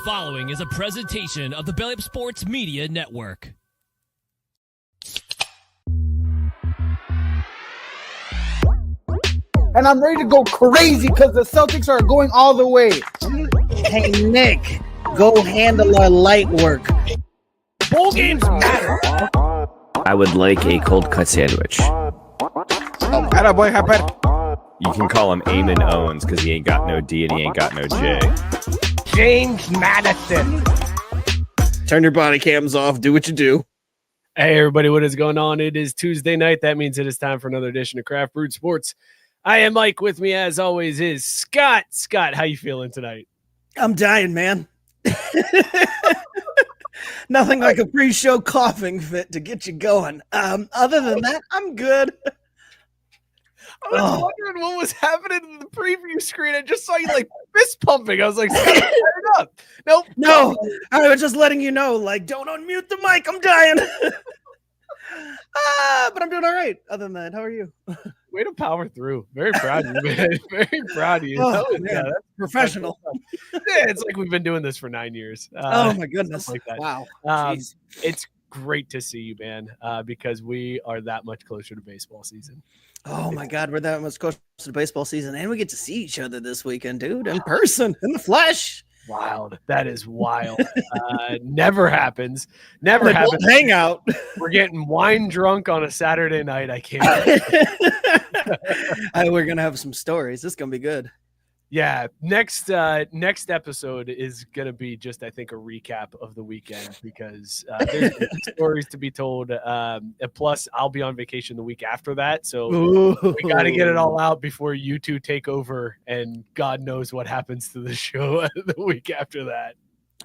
following is a presentation of the Belly Up Sports Media Network. And I'm ready to go crazy because the Celtics are going all the way. Hey, Nick, go handle our light work. Bowl games matter. I would like a cold cut sandwich. Boy, You can call him Eamon Owens because he ain't got no D and he ain't got no J. James Madison. Turn your body cams off. Do what you do. Hey, everybody, what is going on? It is Tuesday night. That means it is time for another edition of Craft Brewed Sports. I am Mike. With me, as always, is Scott. Scott, how you feeling tonight? I'm dying, man. Nothing like a pre-show coughing fit to get you going. Other than that, I'm good. I was wondering what was happening in the preview screen. I just saw you like fist pumping. I was like, Scott, turn it up. Nope. No, I was just letting you know, like, don't unmute the mic. I'm dying. But I'm doing all right. Other than that, how are you? Way to power through. Very proud of you, man. Very proud of you. Oh, Yeah, man. that's Professional. Yeah, it's like we've been doing this for 9 years. Oh, my goodness. Like that. Wow. It's great to see you, man, because we are that much closer to baseball season. Oh, my God. We're that much closer to baseball season, and we get to see each other this weekend, dude, in person, in the flesh. Wild. That is wild. Never happens. Never happens. Hang out. We're getting wine drunk on a Saturday night. I can't. We're going to have some stories. This is going to be good. Yeah. Next episode is going to be just, I think, a recap of the weekend because there's stories to be told. Plus, I'll be on vacation the week after that. So we got to get it all out before you two take over. And God knows what happens to the show the week after that.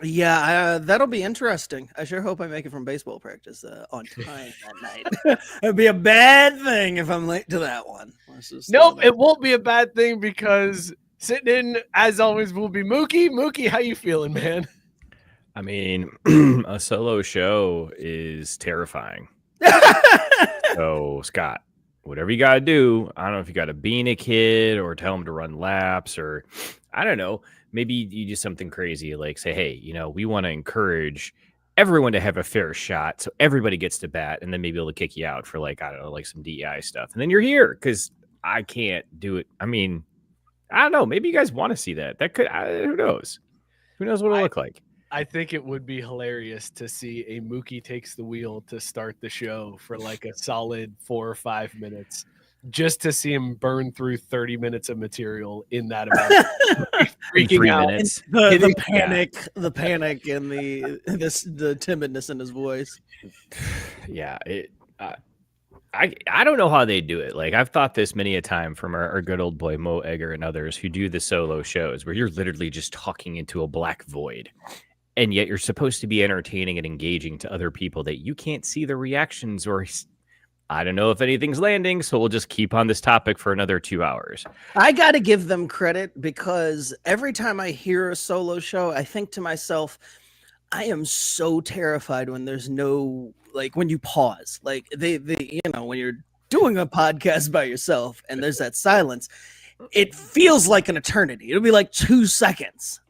Yeah, that'll be interesting. I sure hope I make it from baseball practice on time that night. It'd be a bad thing if I'm late to that one. Nope, it won't be a bad thing because sitting in, as always, will be Mookie. Mookie, how you feeling, man? I mean, a solo show is terrifying. So, Scott, whatever you got to do, I don't know if you got to bean a kid or tell him to run laps or, I don't know, maybe you do something crazy like say, hey, we want to encourage everyone to have a fair shot so everybody gets to bat and then maybe able to kick you out for like, I don't know, like some DEI stuff. And then you're here because I can't do it. I mean, I don't know. Maybe you guys want to see that. That could, who knows? Who knows what it'll look like? I think it would be hilarious to see a Mookie takes the wheel to start the show for like a solid 4 or 5 minutes, just to see him burn through 30 minutes of material in that amount. Freaking 3 out. minutes. The panic, and the timidness in his voice. Yeah, I don't know how they do it. Like I've thought this many a time from our good old boy Mo Egger and others who do the solo shows where you're literally just talking into a black void. And yet you're supposed to be entertaining and engaging to other people that you can't see the reactions or I don't know if anything's landing. So we'll just keep on this topic for another 2 hours. I got to give them credit because every time I hear a solo show, I think to myself, I am so terrified when there's no, like when you pause, like they when you're doing a podcast by yourself and there's that silence, it feels like an eternity. It'll be like 2 seconds.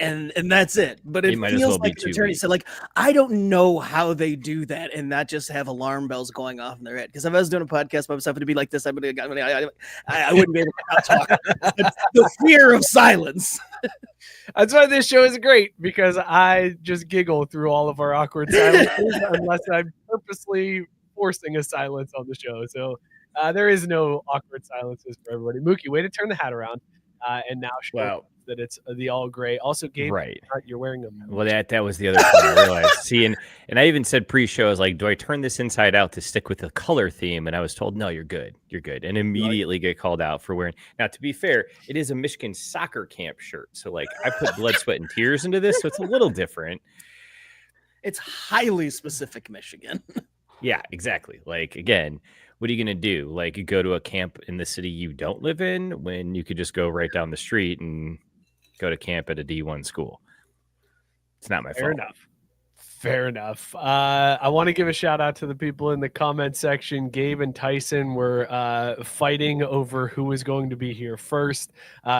And that's it. But it feels like an eternity. So like, I don't know how they do that and not just have alarm bells going off in their head. Because if I was doing a podcast by myself, it'd be like this. I wouldn't be able to talk. The fear of silence. That's why this show is great, because I just giggle through all of our awkward silences unless I'm purposely forcing a silence on the show. So there is no awkward silences for everybody. Mookie, way to turn the hat around. And now show that it's the all gray. Also, Gabe, right? You're wearing them. Well, that was the other thing I realized. See, and I even said pre-show, I was like, do I turn this inside out to stick with the color theme? And I was told, no, you're good, and immediately get called out for wearing. Now, to be fair, it is a Michigan soccer camp shirt, so like I put blood, sweat, and tears into this, so it's a little different. It's highly specific, Michigan. Yeah, exactly. Like again. What are you going to do? Like you go to a camp in the city you don't live in when you could just go right down the street and go to camp at a D1 school. It's not my fault. Fair enough. I want to give a shout out to the people in the comment section. Gabe and Tyson were fighting over who was going to be here first.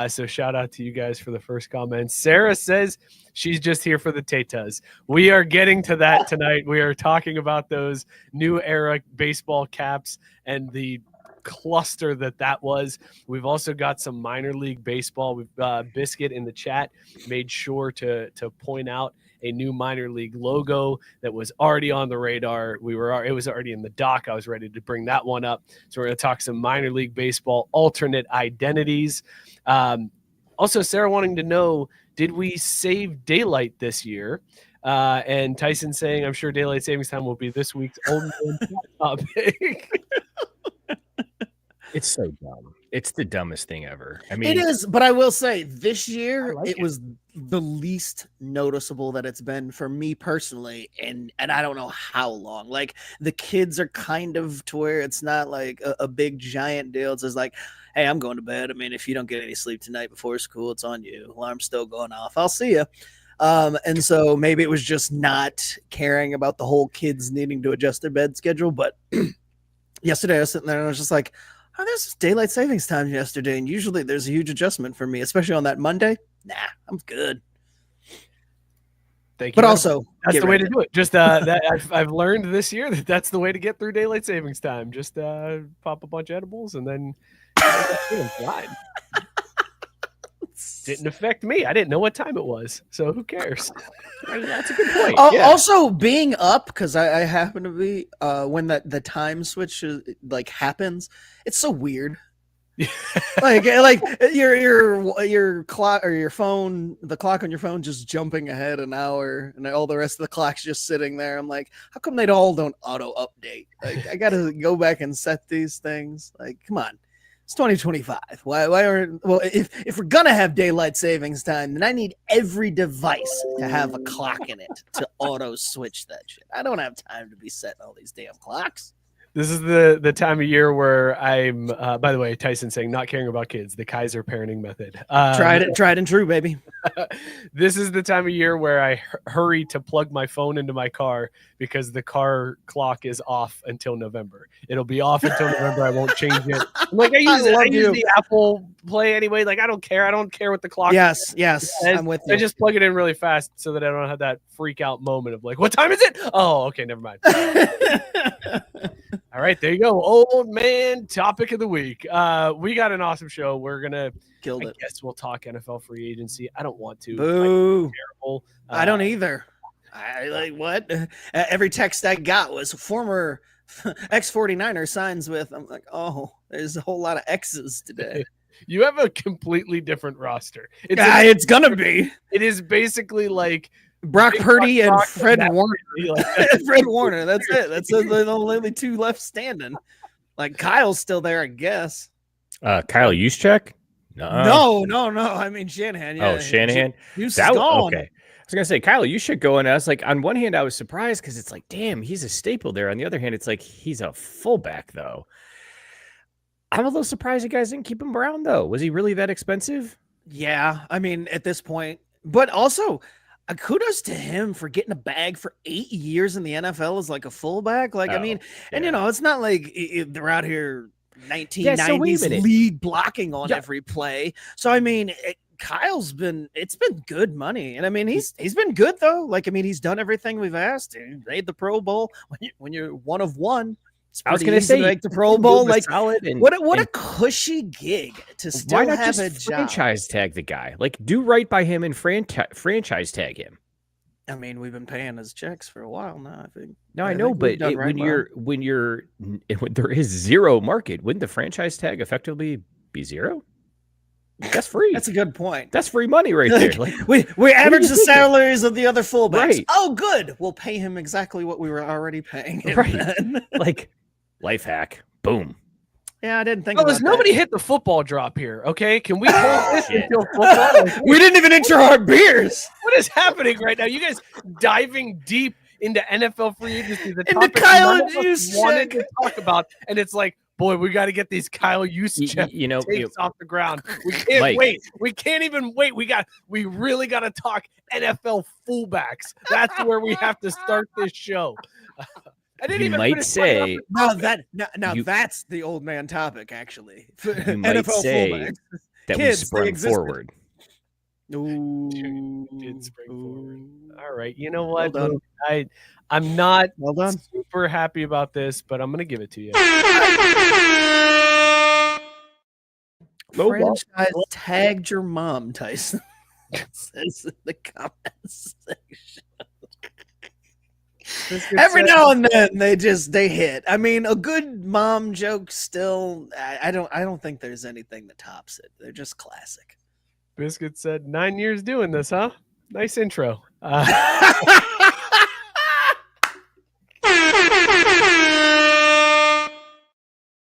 So shout out to you guys for the first comment. Sarah says she's just here for the Tetas. We are getting to that tonight. We are talking about those new era baseball caps and the cluster that was. We've also got some minor league baseball. We've Biscuit in the chat made sure to point out a new minor league logo that was already on the radar. It was already in the doc. I was ready to bring that one up. So we're going to talk some minor league baseball alternate identities. Also, Sarah wanting to know, did we save daylight this year? And Tyson saying, I'm sure daylight savings time will be this week's only topic. It's so dumb. It's the dumbest thing ever. I mean, it is, but I will say this year it was the least noticeable that it's been for me personally, and I don't know how long. Like the kids are kind of to where it's not like a big giant deal. It's just like, hey, I'm going to bed. I mean, if you don't get any sleep tonight before school, it's on you. Alarm's still going off. I'll see you. And so maybe it was just not caring about the whole kids needing to adjust their bed schedule. But yesterday I was sitting there and I was just like, oh, there's daylight savings time yesterday, and usually there's a huge adjustment for me, especially on that Monday. Nah, I'm good. Thank you. But also, that's the way to do it. Just that I've learned this year that's the way to get through daylight savings time. Just pop a bunch of edibles and then fine. Didn't affect me. I didn't know what time it was, so who cares? That's a good point. Also, being up because I happen to be when the time switch like happens, it's so weird. like your clock or your phone, the clock on your phone just jumping ahead an hour, and all the rest of the clock's just sitting there. I'm like, how come they all don't auto update? Like, I gotta go back and set these things. Like, come on. It's 2025. Why aren't if we're gonna have daylight savings time, then I need every device to have a clock in it to auto switch that shit. I don't have time to be setting all these damn clocks. This is the time of year where I'm, by the way, Tyson saying not caring about kids, the Kaiser parenting method. Tried and true, baby. This is the time of year where I hurry to plug my phone into my car because the car clock is off until November. It'll be off until November. I won't change it. I'm like, I use the Apple Play anyway. Like, I don't care. I don't care what the clock is. Yes, I'm with you. I just plug it in really fast so that I don't have that freak out moment of like, what time is it? Oh, okay, never mind. All right, there you go. Old man topic of the week. We got an awesome show. We're gonna killed it. I guess we'll talk NFL free agency. I don't want to. Boo. Terrible. I don't either. I like what? Every text I got was former ex-49er signs with. I'm like, oh, there's a whole lot of X's today. You have a completely different roster. It's gonna be. It is basically like Brock Purdy and Fred Warner. Fred Warner. That's it. That's the only two left standing. Like Kyle's still there, I guess. Kyle Juszczyk? No. I mean Shanahan. Yeah. Oh, Shanahan. That gone. Okay. I was gonna say Kyle Juszczyk going. I was like, on one hand, I was surprised because it's like, damn, he's a staple there. On the other hand, it's like he's a fullback though. I'm a little surprised you guys didn't keep him around though. Was he really that expensive? Yeah, I mean at this point, but also. Kudos to him for getting a bag for 8 years in the NFL as like a fullback. Like, I mean, and you know, it's not like they're out here 1990s lead blocking on every play. So, I mean, Kyle's it's been good money. And I mean, he's been good though. Like, I mean, he's done everything we've asked. He made the Pro Bowl when you're one of one. I was going to say, like the Pro Bowl, like what a cushy gig to still have a job. Franchise tag the guy, like do right by him and franchise tag him. I mean, we've been paying his checks for a while now. I think. No, I know, but when there is zero market, wouldn't the franchise tag effectively be zero? That's free. That's a good point. That's free money right there. Like, we average the salaries of the other fullbacks. Right. Oh, good. We'll pay him exactly what we were already paying him. Right. Like life hack. Boom. Yeah, I didn't think about nobody hit the football drop here. Okay, can we hold this until football? We didn't even intro our beers. What is happening right now? You guys diving deep into NFL free agency, the topic Kyle none of us wanted to talk about, and it's like boy, we got to get these Kyle Juszczyk takes off the ground. We can't Mike, wait. We can't even wait. We really got to talk NFL fullbacks. That's where we have to start this show. I didn't even might say that's the old man topic, actually. You might say that we sprung forward. Ooh, did spring forward. All right, you know what? Well I'm not super happy about this, but I'm gonna give it to you. Franchise tagged your mom, Tyson. Says in the comments section. Every now and then they hit. I mean, a good mom joke still. I don't think there's anything that tops it. They're just classic. Biscuit said 9 years doing this, huh? Nice intro.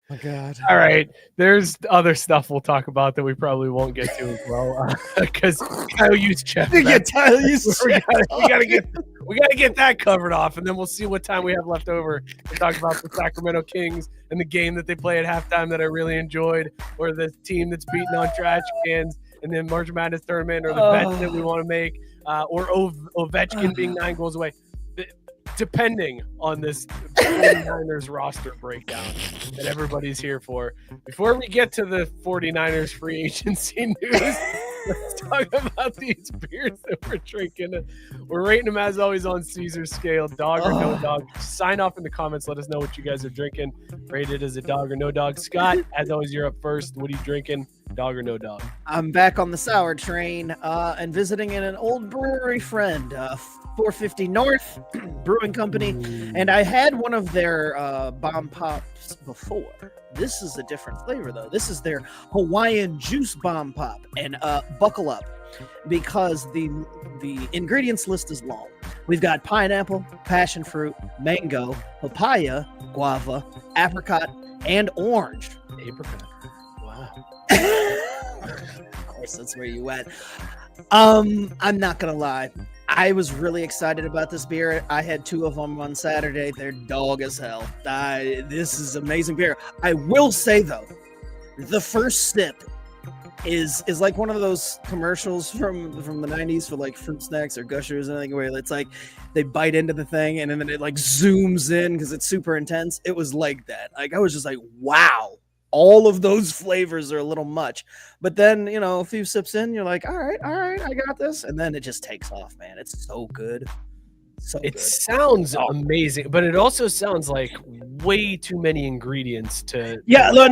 Oh God! All right, there's other stuff we'll talk about that we probably won't get to as well because Kyle Juszczyk. We gotta get that covered off, and then we'll see what time we have left over to talk about the Sacramento Kings and the game that they play at halftime that I really enjoyed, or the team that's beating on trash cans, and then March Madness tournament, or the bets that we want to make, or Ovechkin being 9 goals away. Depending on this 49ers roster breakdown that everybody's here for. Before we get to the 49ers free agency news, let's talk about these beers that we're drinking. We're rating them, as always, on Caesar's scale, dog or no dog. Sign off in the comments. Let us know what you guys are drinking. Rate it as a dog or no dog. Scott, as always, you're up first. What are you drinking? Dog or no dog? I'm back on the sour train and visiting in an old brewery friend, 450 North Brewing Company, and I had one of their bomb pops before. This is a different flavor, though. This is their Hawaiian juice bomb pop, and buckle up because the ingredients list is long. We've got pineapple, passion fruit, mango, papaya, guava, apricot, and orange. Apricot. Wow. Of course, that's where you went. I'm not gonna lie. I was really excited about this beer. I had 2 of them on Saturday. They're dog as hell. This is amazing beer. I will say though, the first sip is like one of those commercials from the 90s for like fruit snacks or Gushers and anything, where it's like they bite into the thing and then it like zooms in because it's super intense. It was like that. Like I was just like, wow. All of those flavors are a little much, but then, a few sips in, you're like, all right, I got this. And then it just takes off, man. It's so good. It sounds amazing, but it also sounds like way too many ingredients to. Yeah, no,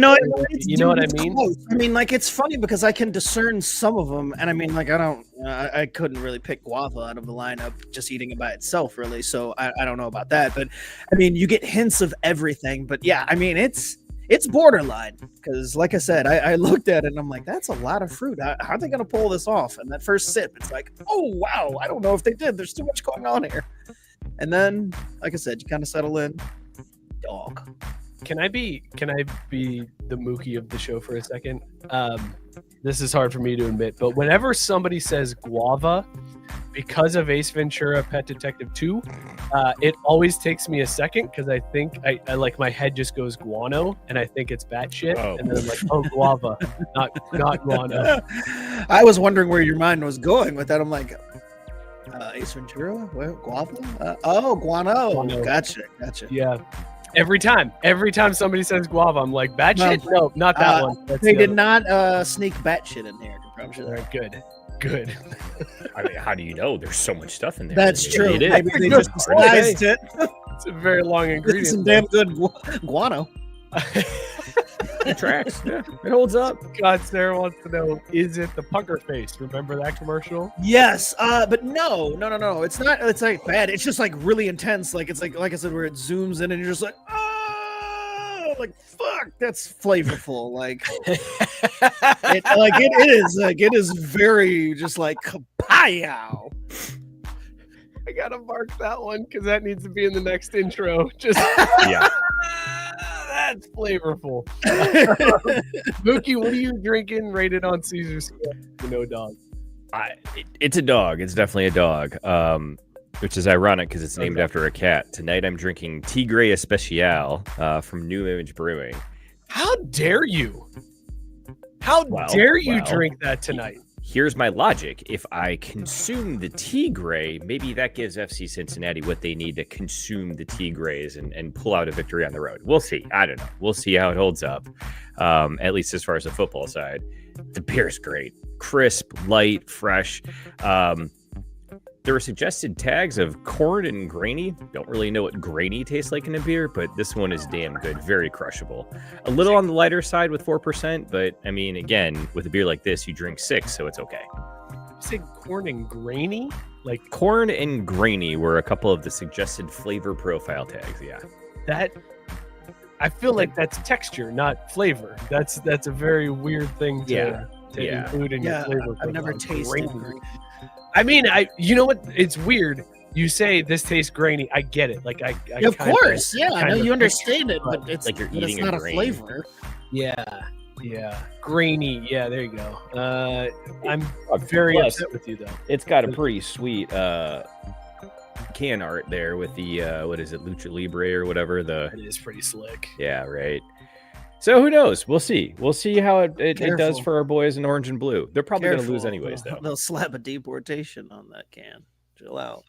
you know what I mean? Close. I mean, like, it's funny because I can discern some of them. And I mean, like, I couldn't really pick guava out of the lineup just eating it by itself, really. So I don't know about that. But I mean, you get hints of everything. But yeah, I mean, it's borderline because, like I said, I looked at it and I'm like, that's a lot of fruit. How are they going to pull this off? And that first sip, it's like, oh, wow, I don't know if they did. There's too much going on here. And then, like I said, you kind of settle in. Dog. Can I be the Mookie of the show for a second? This is hard for me to admit, but whenever somebody says guava, because of Ace Ventura Pet Detective 2, it always takes me a second because I think I like my head just goes guano and I think it's batshit. Oh. And then I'm like, oh, guava, not guano. I was wondering where your mind was going with that. I'm like, Ace Ventura? What, guava? Guano. Gotcha. Yeah. Every time somebody says guava, I'm like, batshit? No, not that one. They did not sneak batshit in here. All right, good. I mean, how do you know? There's so much stuff in there. That's true. Maybe they just disguised it. It's a very long ingredient. It's some damn good guano. It tracks. Yeah, it holds up. God, Sarah wants to know, is it the pucker face? Remember that commercial? Yes, but no. It's not. It's like bad. It's just like really intense. Like it's like I said, where it zooms in and you're just like, oh, like fuck, that's flavorful. Like it is very just like kapow. I gotta mark that one because that needs to be in the next intro. Just yeah. That's flavorful. Mookie, what are you drinking? Rated on Caesar's scale? No dog. It's a dog. It's definitely a dog. Which is ironic because it's named after a cat. Tonight I'm drinking Tigres Especial from New Image Brewing. How dare you? How dare you drink that tonight? Here's my logic. If I consume the Tigre, maybe that gives FC Cincinnati what they need to consume the Tigres and pull out a victory on the road. We'll see. I don't know. We'll see how it holds up, at least as far as the football side. The beer's great. Crisp, light, fresh. There were suggested tags of corn and grainy. Don't really know what grainy tastes like in a beer, but this one is damn good. Very crushable. A little on the lighter side with 4%, but I mean, again, with a beer like this, you drink 6, so it's okay. You say corn and grainy? Like corn and grainy were a couple of the suggested flavor profile tags. Yeah. That, I feel like that's texture, not flavor. That's a very weird thing to include in your flavor. I've never tasted grainy. I mean, you know what? It's weird. You say this tastes grainy. I get it. Like I of course, I know you understand it, but it's like you're eating not a grain. Flavor. Yeah, grainy. Yeah, there you go. I'm very upset with you though. It's got a pretty sweet can art there with the what is it, Lucha Libre or whatever. It is pretty slick. Yeah, right. So who knows? We'll see. We'll see how it does for our boys in orange and blue. They're probably going to lose anyways, though. They'll slap a deportation on that can. Chill out.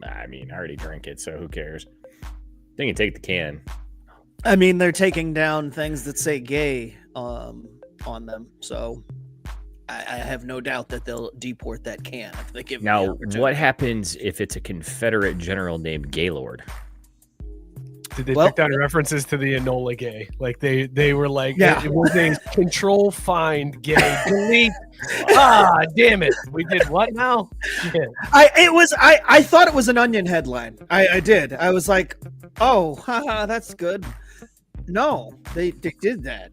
I mean, I already drank it, so who cares? They can take the can. I mean, they're taking down things that say gay on them, so I have no doubt that they'll deport that can if they give them the opportunity. What happens if it's a Confederate general named Gaylord? Did they pick down references to the Enola Gay? Like they were like, it was a control find gay delete. Damn it! We did what now? Yeah. I thought it was an Onion headline. I did. I was like, oh, haha, that's good. No, they did that.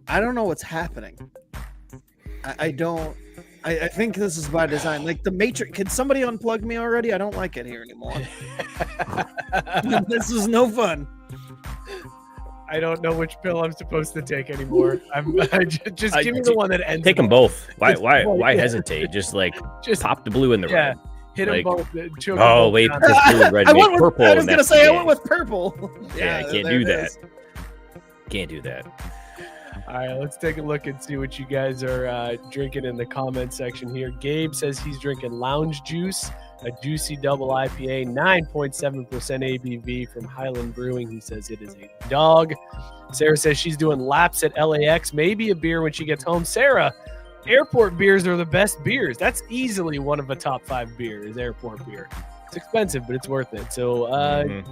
I don't know what's happening. I don't. I think this is by design. Like the Matrix. Can somebody unplug me already? I don't like it here anymore. This is no fun. I don't know which pill I'm supposed to take anymore. Just give me the one that ends. Take them both. Why hesitate? Just pop the blue and the red. Hit them both. Wait, this blue, red, purple. I was gonna say I went with purple. I can't do that. Can't do that. All right, let's take a look and see what you guys are drinking in the comment section here. Gabe says he's drinking Lounge Juice, a juicy double IPA, 9.7% ABV from Highland Brewing. He says it is a dog. Sarah says she's doing laps at LAX, maybe a beer when she gets home. Sarah, airport beers are the best beers. That's easily one of the top 5 beers, airport beer. It's expensive, but it's worth it. So,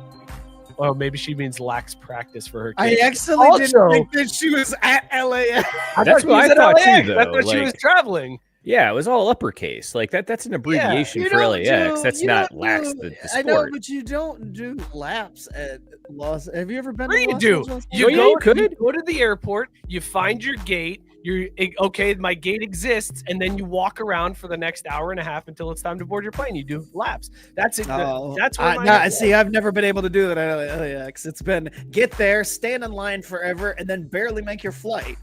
Oh, maybe she means lax practice for her kids. I actually didn't think that she was at LAX. That's what I thought too, though. I thought she was traveling. Yeah, it was all uppercase. Like that's an abbreviation for LAX. That's not lax the sport. I know, but you don't do laps at Los. Have you ever been? What do you do? You go to the airport. You find your gate. You're okay. My gate exists, and then you walk around for the next hour and a half until it's time to board your plane. You do laps. That's it. That's what. See, I've never been able to do that at LAX. It's been get there, stand in line forever, and then barely make your flight.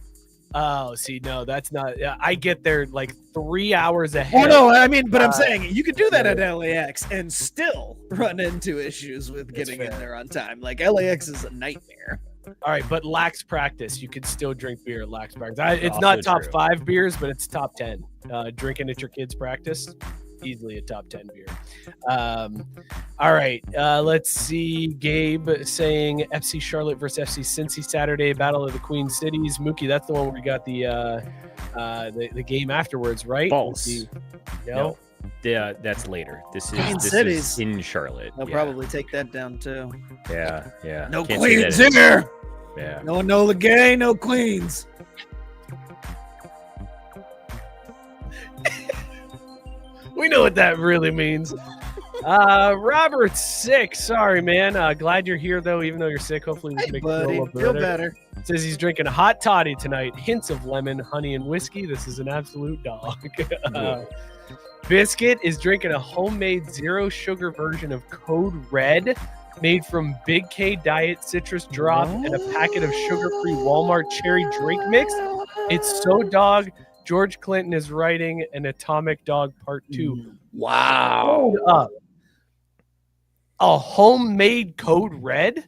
Oh, see, no, that's not. I get there like 3 hours ahead. Oh no, I mean, but I'm saying you could do that at LAX and still run into issues with getting in there on time. Like LAX is a nightmare. All right, but lax practice, you could still drink beer at lax practice. It's not top 5 beers, but it's top 10. Drinking at your kids' practice, easily a top 10 beer. All right, let's see. Gabe saying FC Charlotte versus FC Cincy Saturday, Battle of the Queen Cities. Mookie, that's the one where we got the game afterwards, right? False. No. Yeah, that's later. This is in Charlotte. They'll probably take that down too. Yeah. No Queens here. Yeah. No Enola Gay, no Queens. We know what that really means. Robert's sick. Sorry, man. Glad you're here though, even though you're sick. Hopefully we can make you feel better. Says he's drinking a hot toddy tonight. Hints of lemon, honey, and whiskey. This is an absolute dog. Biscuit is drinking a homemade zero sugar version of Code Red made from Big K Diet Citrus Drop and a packet of sugar-free Walmart cherry drink mix. It's so dog. George Clinton is writing an Atomic Dog Part 2. Wow. A homemade Code Red?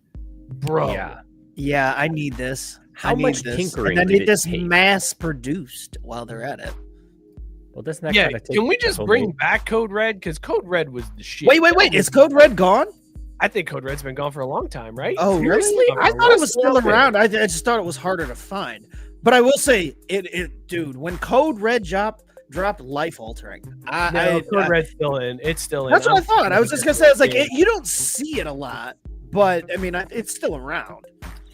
Bro. Yeah. Yeah, I need this. How much tinkering And I did need it this take? mass produced while they're at it. Well, doesn't that Yeah, kind of take can we the just whole bring game? back Code Red? Because Code Red was the shit. Wait. Is Code Red gone? I think Code Red's been gone for a long time, right? Oh, Seriously? really? I thought it was still Well, around. I just thought it was harder to find. But I will say, dude, when Code Red dropped life altering. Code Red's still in. It's still in. That's what I thought. I was just gonna say, it's like you don't see it a lot, but I mean, it's still around.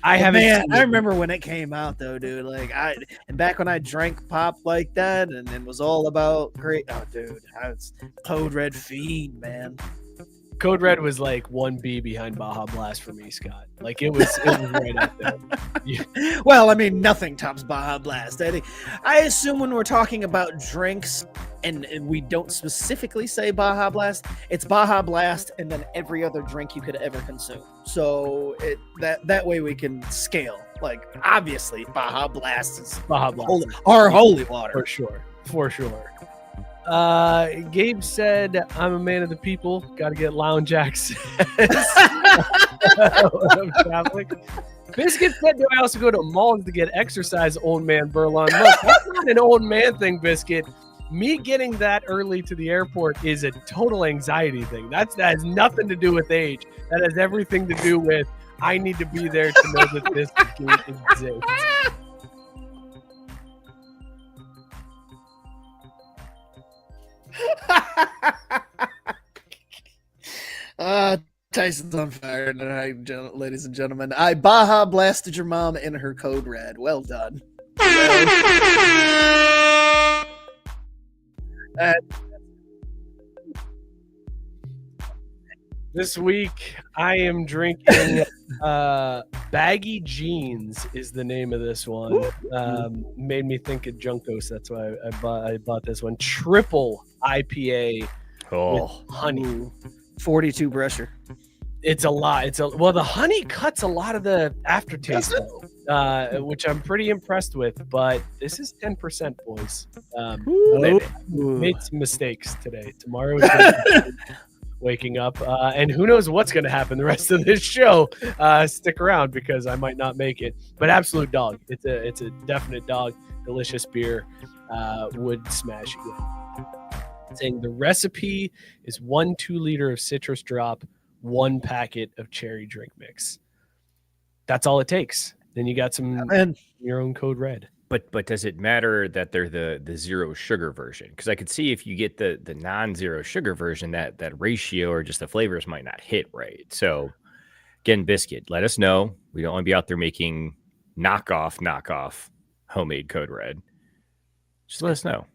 I haven't. Man, seen I it. remember when it came out though, dude. Like and back when I drank pop like that, and it was all about great. Oh, dude, I was Code Red fiend, man. Code Red was like 1B behind Baja Blast for me, Scott. Like it was right up there. Well, I mean, nothing tops Baja Blast. I assume when we're talking about drinks and we don't specifically say Baja Blast, it's Baja Blast and then every other drink you could ever consume. So that way we can scale. Like, obviously, Baja Blast is Baja Blast our holy water. for sure. Gabe said, "I'm a man of the people. Got to get lounge access." I'm Catholic. Biscuit said, "Do I also go to malls to get exercise?" Old man Burlon. Look, that's not an old man thing, Biscuit. Me getting that early to the airport is a total anxiety thing. That has nothing to do with age. That has everything to do with I need to be there to know that this gate exists. Tyson's on fire tonight, ladies and gentlemen. I Baja blasted your mom in her Code Red. Well done. This week, I am drinking Baggy Jeans is the name of this one. Made me think of Junkos. That's why I bought this one. Triple IPA with honey. 42 brusher. It's a lot. Well, the honey cuts a lot of the aftertaste, though, which I'm pretty impressed with. But this is 10%, boys. Made some mistakes today. Tomorrow is gonna waking up, and who knows what's going to happen the rest of this show. Stick around because I might not make it. But absolute dog. It's a definite dog. Delicious beer. Would smash again. Saying the recipe is 1 2-liter of citrus drop, 1 packet of cherry drink mix. That's all it takes. Then you got some your own Code Red. But does it matter that they're the zero sugar version? Because I could see if you get the non-zero sugar version, that ratio or just the flavors might not hit right. So again, Biscuit, let us know. We don't want to be out there making knockoff homemade Code Red. Just let us know.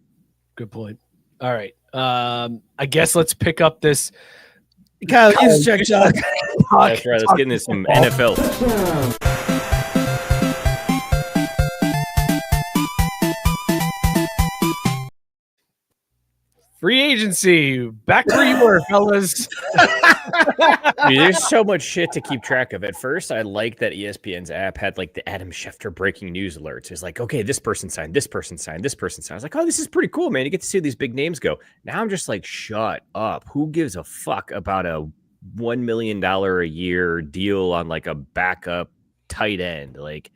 Good point. All right. I guess let's pick up this. Kyle, use check talk. That's right. Let's get into some NFL. Free agency. Back where you were, fellas. I mean, there's so much shit to keep track of. At first, I liked that ESPN's app had like the Adam Schefter breaking news alerts. It's like, okay, this person signed, this person signed, this person signed. I was like, oh, this is pretty cool, man. You get to see these big names go. Now I'm just like, shut up. Who gives a fuck about a $1 million a year deal on like a backup tight end? Like,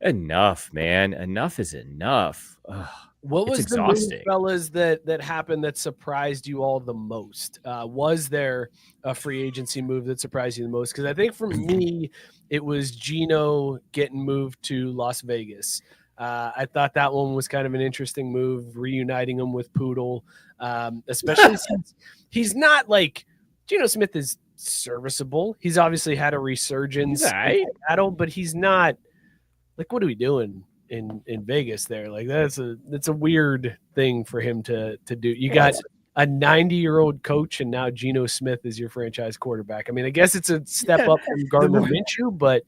enough, man. Enough is enough. Ugh. What was the exhausting. move, fellas, that happened that surprised you all the most? Was there a free agency move that surprised you the most? Because I think for me, it was Geno getting moved to Las Vegas. I thought that one was kind of an interesting move, reuniting him with Poodle, especially since he's not like Geno Smith is serviceable. He's obviously had a resurgence, but he's not like, what are we doing in Vegas there? Like that's a weird thing for him to do. You got a 90-year-old coach and now Geno Smith is your franchise quarterback. I mean, I guess it's a step up from Gardner Minshew, but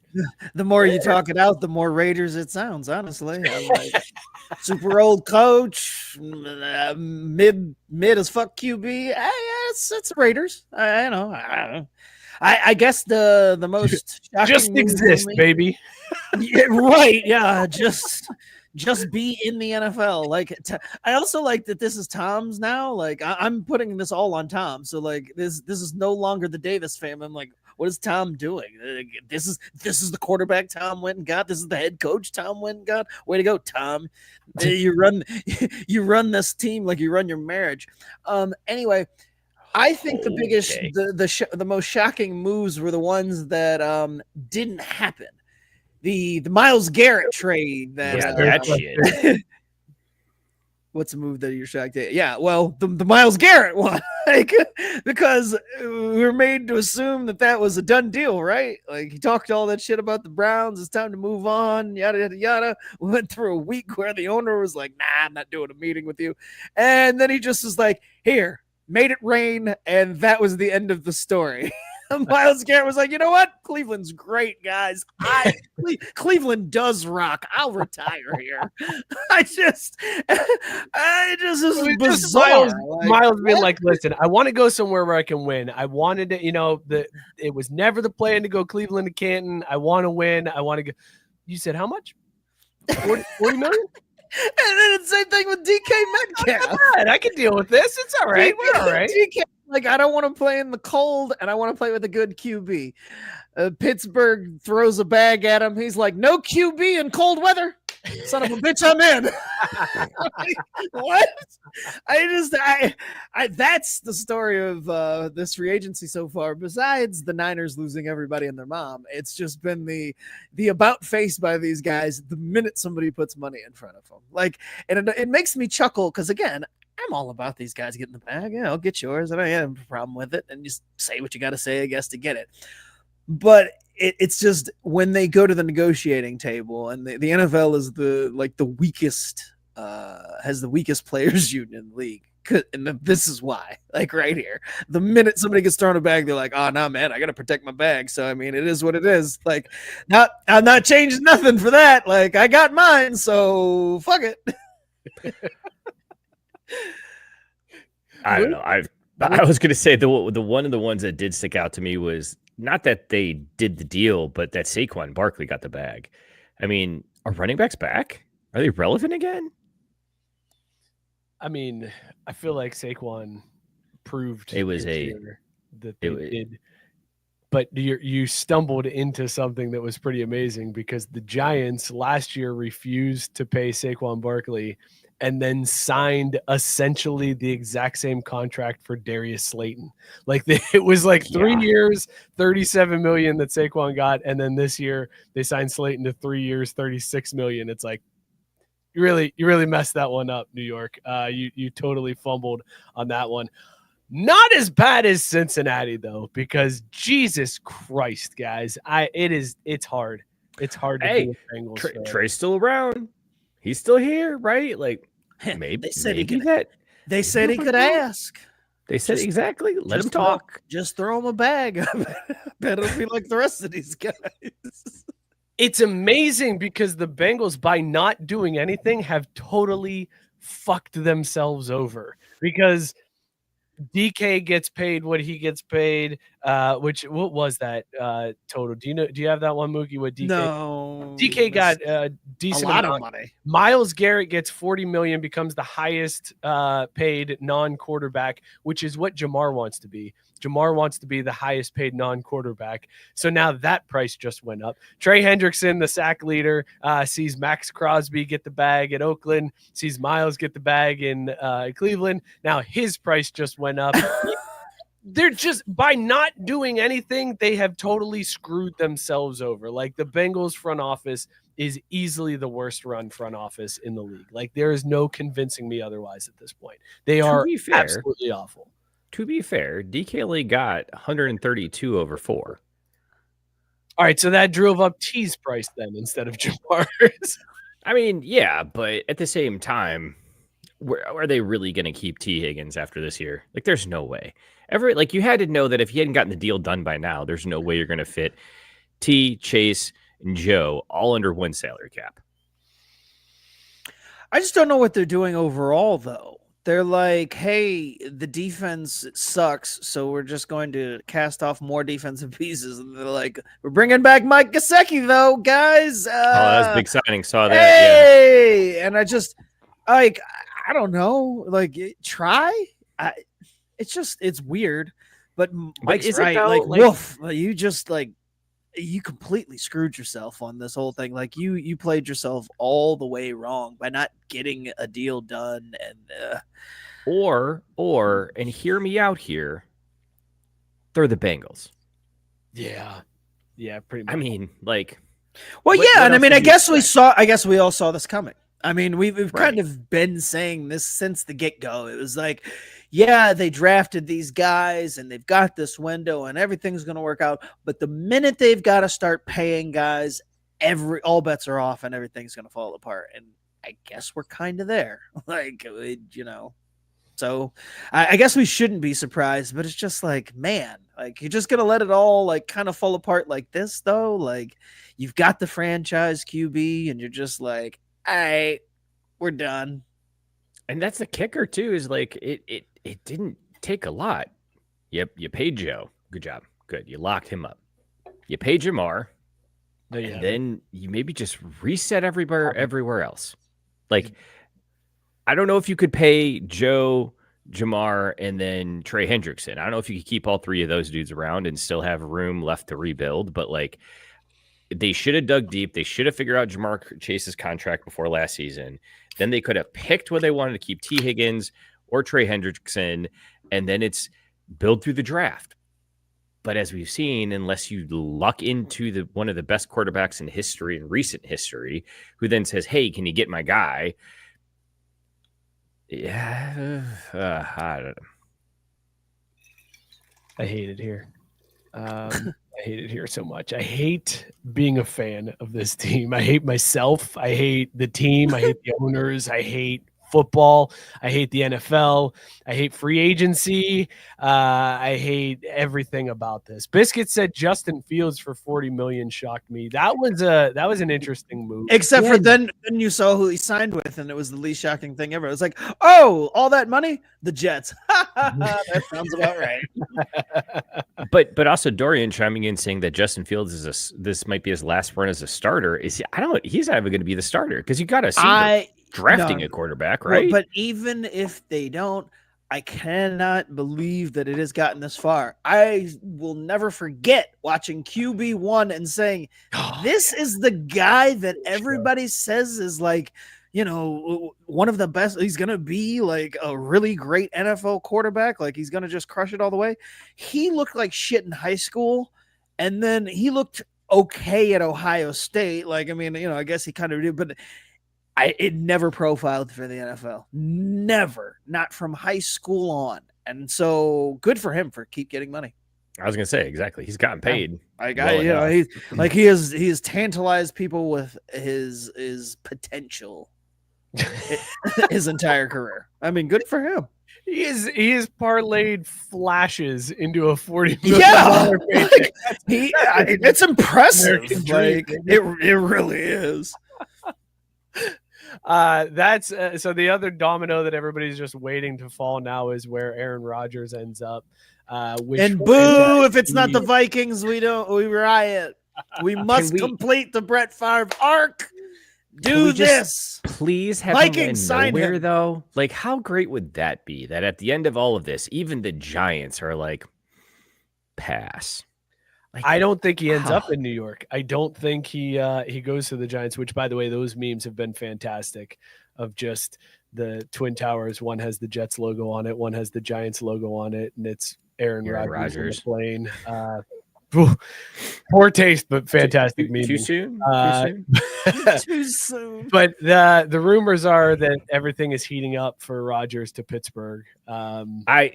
the more you talk it out, the more Raiders it sounds, honestly. I'm like, super old coach, mid as fuck QB. It's Raiders. I don't know. I guess the most just exist, baby. Yeah, right. Yeah. Just just be in the NFL. Like, I also like that this is Tom's now. Like, I'm putting this all on Tom. So like, this is no longer the Davis family. I'm like, what is Tom doing? This is the quarterback Tom went and got. This is the head coach Tom went and got. Way to go, Tom. You run this team like you run your marriage. Anyway, I think the biggest, the most shocking moves were the ones that didn't happen. The Myles Garrett trade. That shit. What's a move that you're shocked at? Yeah, well, the Myles Garrett one, like, because we were made to assume that was a done deal, right? Like, he talked all that shit about the Browns. It's time to move on, yada, yada, yada. We went through a week where the owner was like, nah, I'm not doing a meeting with you. And then he just was like, here, made it rain, and that was the end of the story. Myles Garrett was like, you know what? Cleveland's great, guys. Cleveland does rock. I'll retire here. This is bizarre. Myles being like, listen, I want to go somewhere where I can win. I wanted to, it was never the plan to go Cleveland to Canton. I want to win. I want to go. You said how much? 40 million? And then the same thing with DK Metcalf. I can deal with this. It's all right. We're all right. DK, like, I don't want to play in the cold, and I want to play with a good QB. Pittsburgh throws a bag at him. He's like, no QB in cold weather. Son of a bitch, I'm in. What? That's the story of this free agency so far. Besides the Niners losing everybody and their mom, it's just been the about face by these guys the minute somebody puts money in front of them. Like, and it makes me chuckle because, again, I'm all about these guys getting the bag. Yeah, I'll get yours, and I have a problem with it. And just say what you got to say, I guess, to get it. But it's just when they go to the negotiating table, and the NFL is the weakest, has the weakest players union in the league. And this is why, like, right here, the minute somebody gets thrown a bag, they're like, oh, no, man, I got to protect my bag. So, I mean, it is what it is. Like, I'm not changing nothing for that. Like, I got mine, so fuck it. I don't know. I was going to say the one of the ones that did stick out to me was not that they did the deal, but that Saquon Barkley got the bag. I mean, are running backs back? Are they relevant again? I mean, I feel like Saquon proved that they did. But you stumbled into something that was pretty amazing because the Giants last year refused to pay Saquon Barkley and then signed essentially the exact same contract for Darius Slayton. Like, it was like 3 years, $37 million that Saquon got, and then this year they signed Slayton to 3 years, $36 million. It's like, you really messed that one up, New York. You totally fumbled on that one. Not as bad as Cincinnati though, because Jesus Christ, guys, it's hard. It's hard to do with Bengals. Trey's still around. He's still here, right? Like, maybe they said he could ask. They said exactly. Let him talk. Just throw him a bag. Bet it'll be like the rest of these guys. It's amazing because the Bengals, by not doing anything, have totally fucked themselves over because DK gets paid what he gets paid. What was that total? Do you have that one, Mookie? What DK? No, DK got a decent lot amount of money. Myles Garrett gets $40 million, becomes the highest paid non-quarterback, which is what Jamar wants to be. Jamar wants to be the highest paid non-quarterback. So now that price just went up. Trey Hendrickson, the sack leader, sees Max Crosby get the bag at Oakland, sees Myles get the bag in Cleveland. Now his price just went up. They're just, by not doing anything, they have totally screwed themselves over. Like, the Bengals front office is easily the worst run front office in the league. Like, there is no convincing me otherwise at this point. They are absolutely awful. To be fair, DK only got 132 over 4. All right, so that drove up T's price then instead of Jamar's. I mean, yeah, but at the same time, are they really going to keep T. Higgins after this year? Like, there's no way. You had to know that if you hadn't gotten the deal done by now, there's no way you're going to fit T, Chase, and Joe all under one salary cap. I just don't know what they're doing overall, though. They're like, hey, the defense sucks, so we're just going to cast off more defensive pieces. And they're like, we're bringing back Mike Gesicki, though, guys. that was a big signing. Saw that. Hey! And I just, like, I don't know. Like, try? It's weird. But Mike's is it right. though? Like, Like- woof. You just, like, you completely screwed yourself on this whole thing. Like, you played yourself all the way wrong by not getting a deal done. And Or, and hear me out here, they're the Bengals. Yeah, pretty much. I mean, like, well, what and I else mean, did you I guess we all saw this coming. I mean, we've Right. kind of been saying this since the get-go. It was like, yeah, they drafted these guys and they've got this window and everything's going to work out. But the minute they've got to start paying guys, all bets are off and everything's going to fall apart. And I guess we're kind of there. Like, so I guess we shouldn't be surprised, but it's just like, man, like, you're just going to let it all like kind of fall apart like this, though. Like, you've got the franchise QB and you're just like, all right, we're done. and that's the kicker too, is like it didn't take a lot. Yep, you paid Joe. Good job. Good. You locked him up. You paid Jamar. And then you maybe just reset everywhere else. Like, I don't know if you could pay Joe, Jamar, and then Trey Hendrickson. I don't know if you could keep all three of those dudes around and still have room left to rebuild, but like, they should have dug deep. They should have figured out Jamar Chase's contract before last season. Then they could have picked whether they wanted to keep T. Higgins or Trey Hendrickson, and then it's build through the draft. But as we've seen, unless you luck into one of the best quarterbacks in history, in recent history, who then says, hey, can you get my guy? Yeah, I don't know. I hate it here. I hate it here so much. I hate being a fan of this team. I hate myself. I hate the team. I hate the owners. I hate football. I hate the NFL. I hate free agency. I hate everything about this. Biscuit said Justin Fields for $40 million shocked me. That was an interesting move. Except for then you saw who he signed with, and it was the least shocking thing ever. It was like, oh, all that money? The Jets. That sounds about right. But also Dorian chiming in saying that Justin Fields this might be his last run as a starter. He's not even going to be the starter, because you got to see drafting a quarterback, right? Well, but even if they don't, I cannot believe that it has gotten this far. I will never forget watching QB1 and saying, this is the guy that everybody says is like, one of the best. He's going to be like a really great NFL quarterback. Like, he's going to just crush it all the way. He looked like shit in high school. And then he looked okay at Ohio State. Like, I mean, I guess he kind of did, but it never profiled for the NFL. Never. Not from high school on. And so good for him for keep getting money. I was going to say, exactly. He's gotten paid. He has tantalized people with his potential his entire career. I mean, good for him. He has parlayed flashes into a $40 million paycheck. It's impressive. Like, it really is. That's so the other domino that everybody's just waiting to fall now is where Aaron Rodgers ends up. And boo, if it's not the Vikings, we riot. We must complete the Brett Favre arc. Do this. Please have Vikings sign nowhere, him. though. Like, how great would that be? That at the end of all of this, even the Giants are like, pass. Like, I don't think he ends up in New York. I don't think he goes to the Giants, which, by the way, those memes have been fantastic, of just the Twin Towers. One has the Jets logo on it, one has the Giants logo on it, and it's Aaron Rodgers playing. Poor taste, but fantastic meme. Too soon? Too soon. But the rumors are that everything is heating up for Rodgers to Pittsburgh. I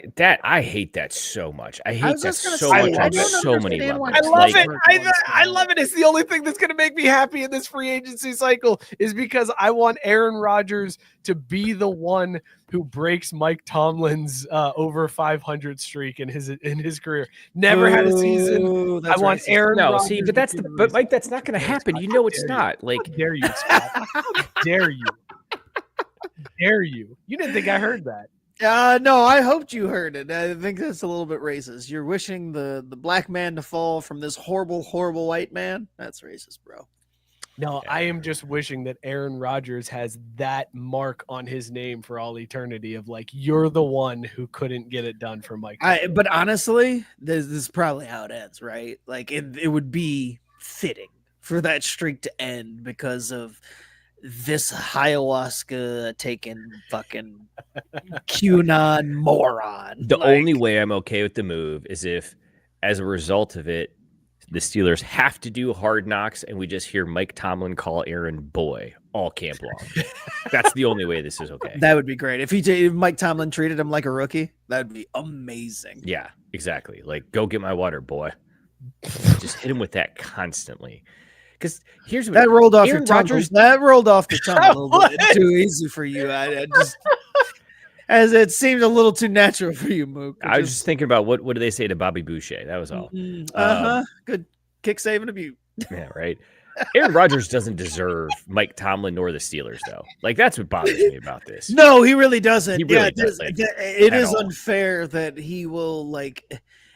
hate that so much. I hate that so say, much I on don't so many understand levels. why I love Like- it. I love it. It's the only thing that's going to make me happy in this free agency cycle, is because I want Aaron Rodgers to be the one who breaks Mike Tomlin's over 500 streak in his career. Never had a season. I want Aaron. No, Rodgers see, to but be the but reason. Mike, that's not going to happen. You know it's not. Like, How dare you, Scott? How dare you? How dare you? You didn't think I heard that. No, I hoped you heard it. I think that's a little bit racist. You're wishing the black man to fall from this horrible, horrible white man? That's racist, bro. No, I am just wishing that Aaron Rodgers has that mark on his name for all eternity of like, you're the one who couldn't get it done for Mike. But honestly, this is probably how it ends, right? Like it would be fitting for that streak to end because of this ayahuasca taking fucking QAnon moron. The only way I'm okay with the move is if, as a result of it, the Steelers have to do Hard Knocks, and we just hear Mike Tomlin call Aaron boy all camp long. That's the only way this is okay. That would be great. If Mike Tomlin treated him like a rookie, that'd be amazing. Yeah, exactly. Like, go get my water, boy. Just hit him with that constantly. Because here's what that rolled off Aaron your tongue. Rodgers, that rolled off the tongue a little bit too easy for you. I just, as it seemed a little too natural for you, Mook. I was just thinking about what do they say to Bobby Boucher? That was all. Good kick, save, and a butte. Yeah, right. Aaron Rodgers doesn't deserve Mike Tomlin nor the Steelers, though. Like, that's what bothers me about this. No, he really doesn't. He really doesn't. It is unfair that he will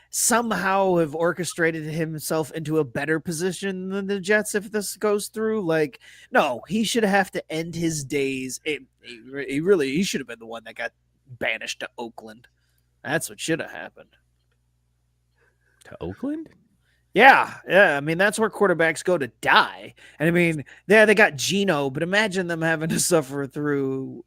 somehow have orchestrated himself into a better position than the Jets if this goes through. Like, no, he should have to end his days. He should have been the one that got banished to Oakland. That's what should have happened. To Oakland? Yeah. I mean, that's where quarterbacks go to die. And I mean, they got Geno, but imagine them having to suffer through,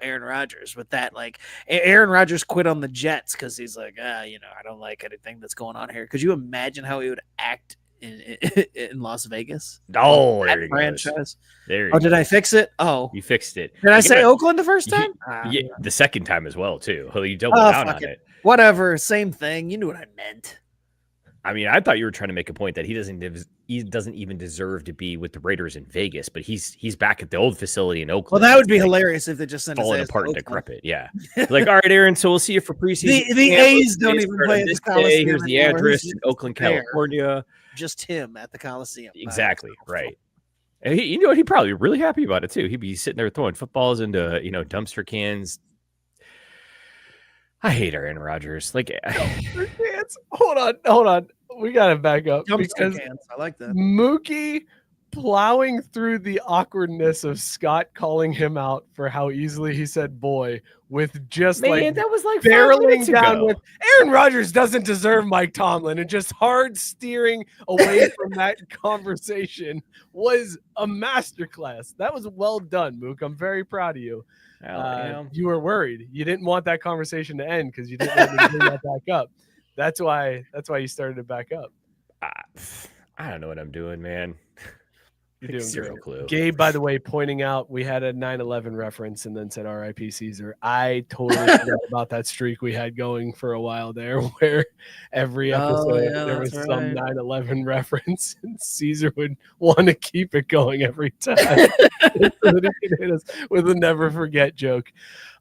Aaron Rodgers with that. Like, Aaron Rodgers quit on the Jets because he's like, I don't like anything that's going on here. Could you imagine how he would act in Las Vegas? Oh, there you franchise. There you go. Did I fix it? Oh, you fixed it. Did I say Oakland the first time? Yeah, the second time as well, too. You doubled down on it. Whatever, same thing. You knew what I meant. I mean, I thought you were trying to make a point that he doesn't even deserve to be with the Raiders in Vegas, but he's back at the old facility in Oakland. Well, that would be hilarious if they just sent falling apart and decrepit. Yeah, like, all right, Aaron. So we'll see you for preseason. The A's don't even play at the Coliseum. Here's the address in Oakland, California. Just him at the Coliseum. Exactly right. And he'd probably be really happy about it too. He'd be sitting there throwing footballs into dumpster cans. I hate Aaron Rodgers. Like, hold on. We gotta back up because I like that. Mookie plowing through the awkwardness of Scott calling him out for how easily he said boy with just that was like barreling down with Aaron Rodgers doesn't deserve Mike Tomlin, and just hard steering away from that conversation was a masterclass. That was well done, Mook. I'm very proud of you. You were worried. You didn't want that conversation to end because you didn't want to bring that back up. That's why you started it back up. I don't know what I'm doing, man. You're doing zero clue. Gabe, by the way, pointing out we had a 9/11 reference and then said R.I.P. Caesar. I totally forgot about that streak we had going for a while there, where every episode there was some 9/11 reference, and Caesar would want to keep it going every time. So that he could hit us with a never forget joke.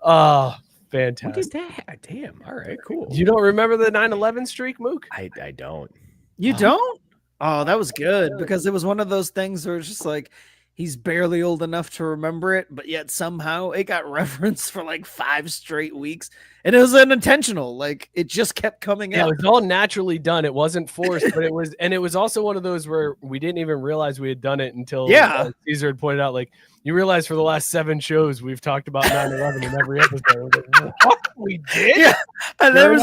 Oh, fantastic! Look at that! Damn. All right, cool. You don't remember the 9/11 streak, Mook? I don't. You don't? Oh, that was good because it was one of those things where it's just like he's barely old enough to remember it, but yet somehow it got referenced for like 5 straight weeks, and it was unintentional. Like, it just kept coming out. It was all naturally done. It wasn't forced, but it was also one of those where we didn't even realize we had done it until Caesar had pointed out, like, you realize for the last 7 shows we've talked about 9/11 in every episode. Like, what? We did? Yeah, and there was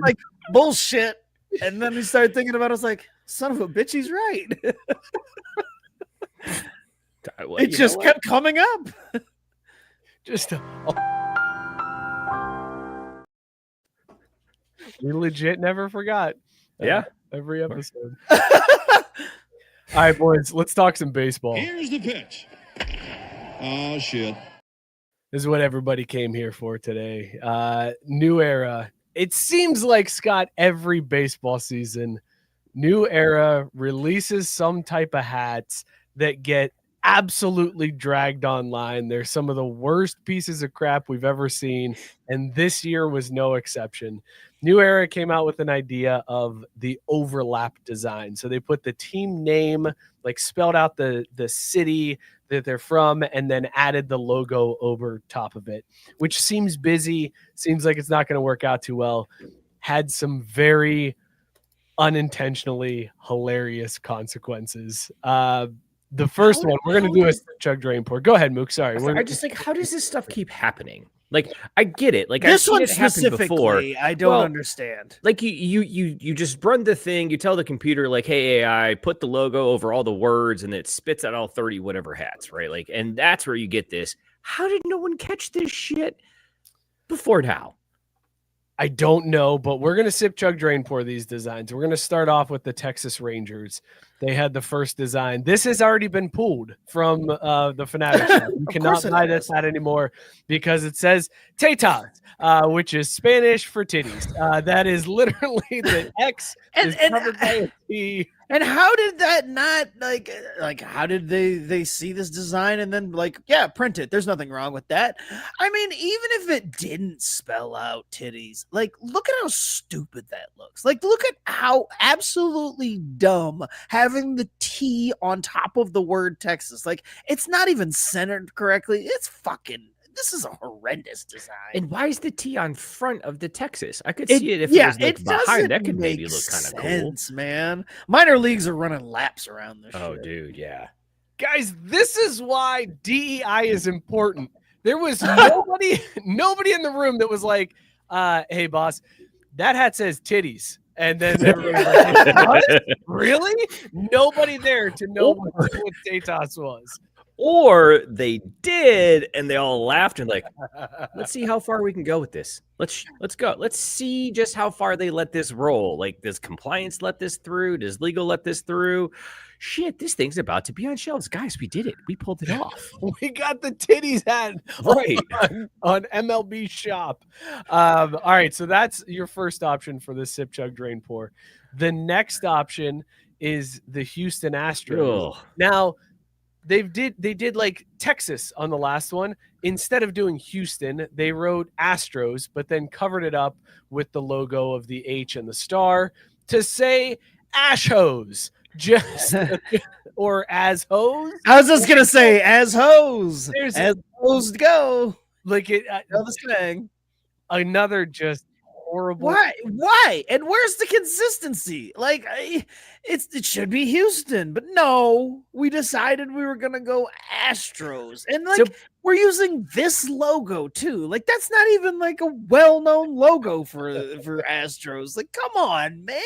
like bullshit. And then we started thinking about it. I was like, son of a bitch, he's right. It just kept coming up. We legit never forgot. Yeah. Every episode. All right, boys, let's talk some baseball. Here's the pitch. Oh, shit. This is what everybody came here for today. New era. It seems like, Scott, every baseball season, New Era releases some type of hats that get absolutely dragged online. They're some of the worst pieces of crap we've ever seen, and this year was no exception. New Era came out with an idea of the overlap design. So they put the team name, like spelled out the city, that they're from, and then added the logo over top of it, which seems busy. Seems like it's not going to work out too well. Had some very unintentionally hilarious consequences. The first one, we're going to do a chug drain pour. Go ahead, Mook. Sorry. I just like, how does this stuff keep happening? Like, I get it. Like, This I've one seen it happen specifically, before. I don't Well, understand. Like you just run the thing. You tell the computer like, "Hey AI, put the logo over all the words," and it spits out all 30 whatever hats, right? Like, and that's where you get this. How did no one catch this shit before now? I don't know, but we're going to sip, chug, drain, pour these designs. We're going to start off with the Texas Rangers. They had the first design. This has already been pulled from the Fanatic shop. You cannot buy this hat anymore because it says Tetas, which is Spanish for titties. That is literally the X is covered by a T. And how did that not like how did they see this design and then like, yeah, print it? There's nothing wrong with that. I mean, even if it didn't spell out titties, like look at how stupid that looks. Like look at how absolutely dumb having the T on top of the word Texas. Like it's not even centered correctly. This is a horrendous design. And why is the T on front of the Texas? I could see it if it was like behind. That could maybe look kind of cool. Man. Minor leagues are running laps around this. Oh, shit. dude, yeah. Guys, this is why DEI is important. There was nobody in the room that was like, hey, boss, that hat says titties. And then everybody was like, what? Really? Nobody there to know what Tetas was. Or they did, and they all laughed and like, let's see how far we can go with this. Let's go. Let's see just how far they let this roll. Like, does compliance let this through? Does legal let this through? Shit, this thing's about to be on shelves. Guys, we did it. We pulled it off. We got the titties hat right on MLB Shop. All right, so that's your first option for the sip, chug, drain, pour. The next option is the Houston Astros. Ugh. Now, they did like Texas on the last one. Instead of doing Houston, they wrote Astros, but then covered it up with the logo of the H and the star to say Ashoes. Just or as hose. I was just gonna say as hose. As hose go. Like it. Know the saying. Another just horrible. Why? And where's the consistency? Like it should be Houston, but no, we decided we were gonna go Astros, and like we're using this logo too. Like that's not even like a well-known logo for Astros. Like, come on, man.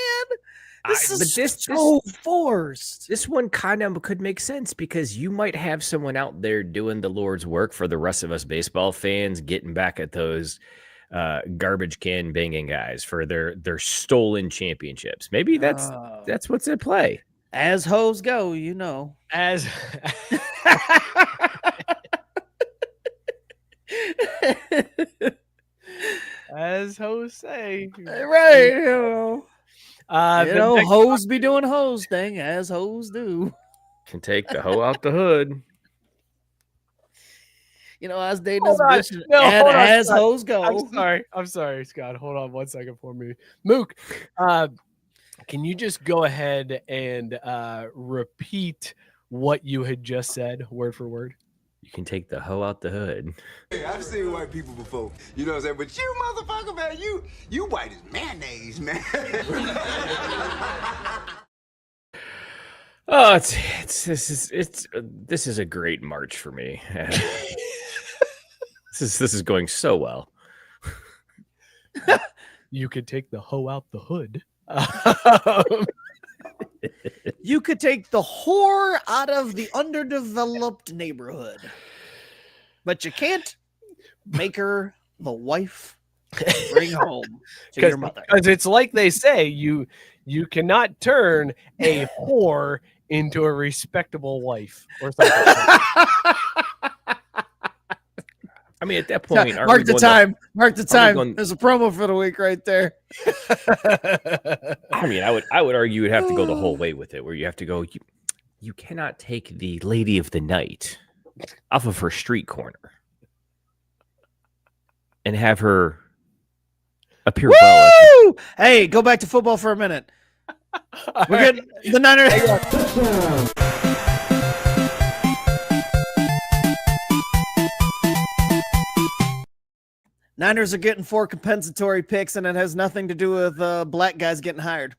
This is so forced. This one kind of could make sense because you might have someone out there doing the Lord's work for the rest of us baseball fans, getting back at those garbage can banging guys for their stolen championships. Maybe that's what's at play. As hoes go, you know. As as hoes say, right? You know, hoes next... be doing hoes thing as hoes do. Can take the hoe out the hood. You know, I was dating this bitch as hoes go. I'm sorry, Scott. Hold on 1 second for me. Mook, can you just go ahead and repeat what you had just said, word for word? You can take the hoe out the hood. Hey, I've seen white people before. You know what I'm saying? But you motherfucker, man, you white as mayonnaise, man. Oh, this is a great March for me. This is going so well. You could take the hoe out the hood. You could take the whore out of the underdeveloped neighborhood, but you can't make her the wife bring home to your mother. Because it's like they say, you cannot turn a whore into a respectable wife or something. I mean, at that point, mark the time. There's a promo for the week right there. I mean, I would argue you'd have to go the whole way with it, where you have to go. You cannot take the lady of the night off of her street corner and have her appear well. Hey, go back to football for a minute. We're getting the Niners. Niners are getting 4 compensatory picks, and it has nothing to do with black guys getting hired.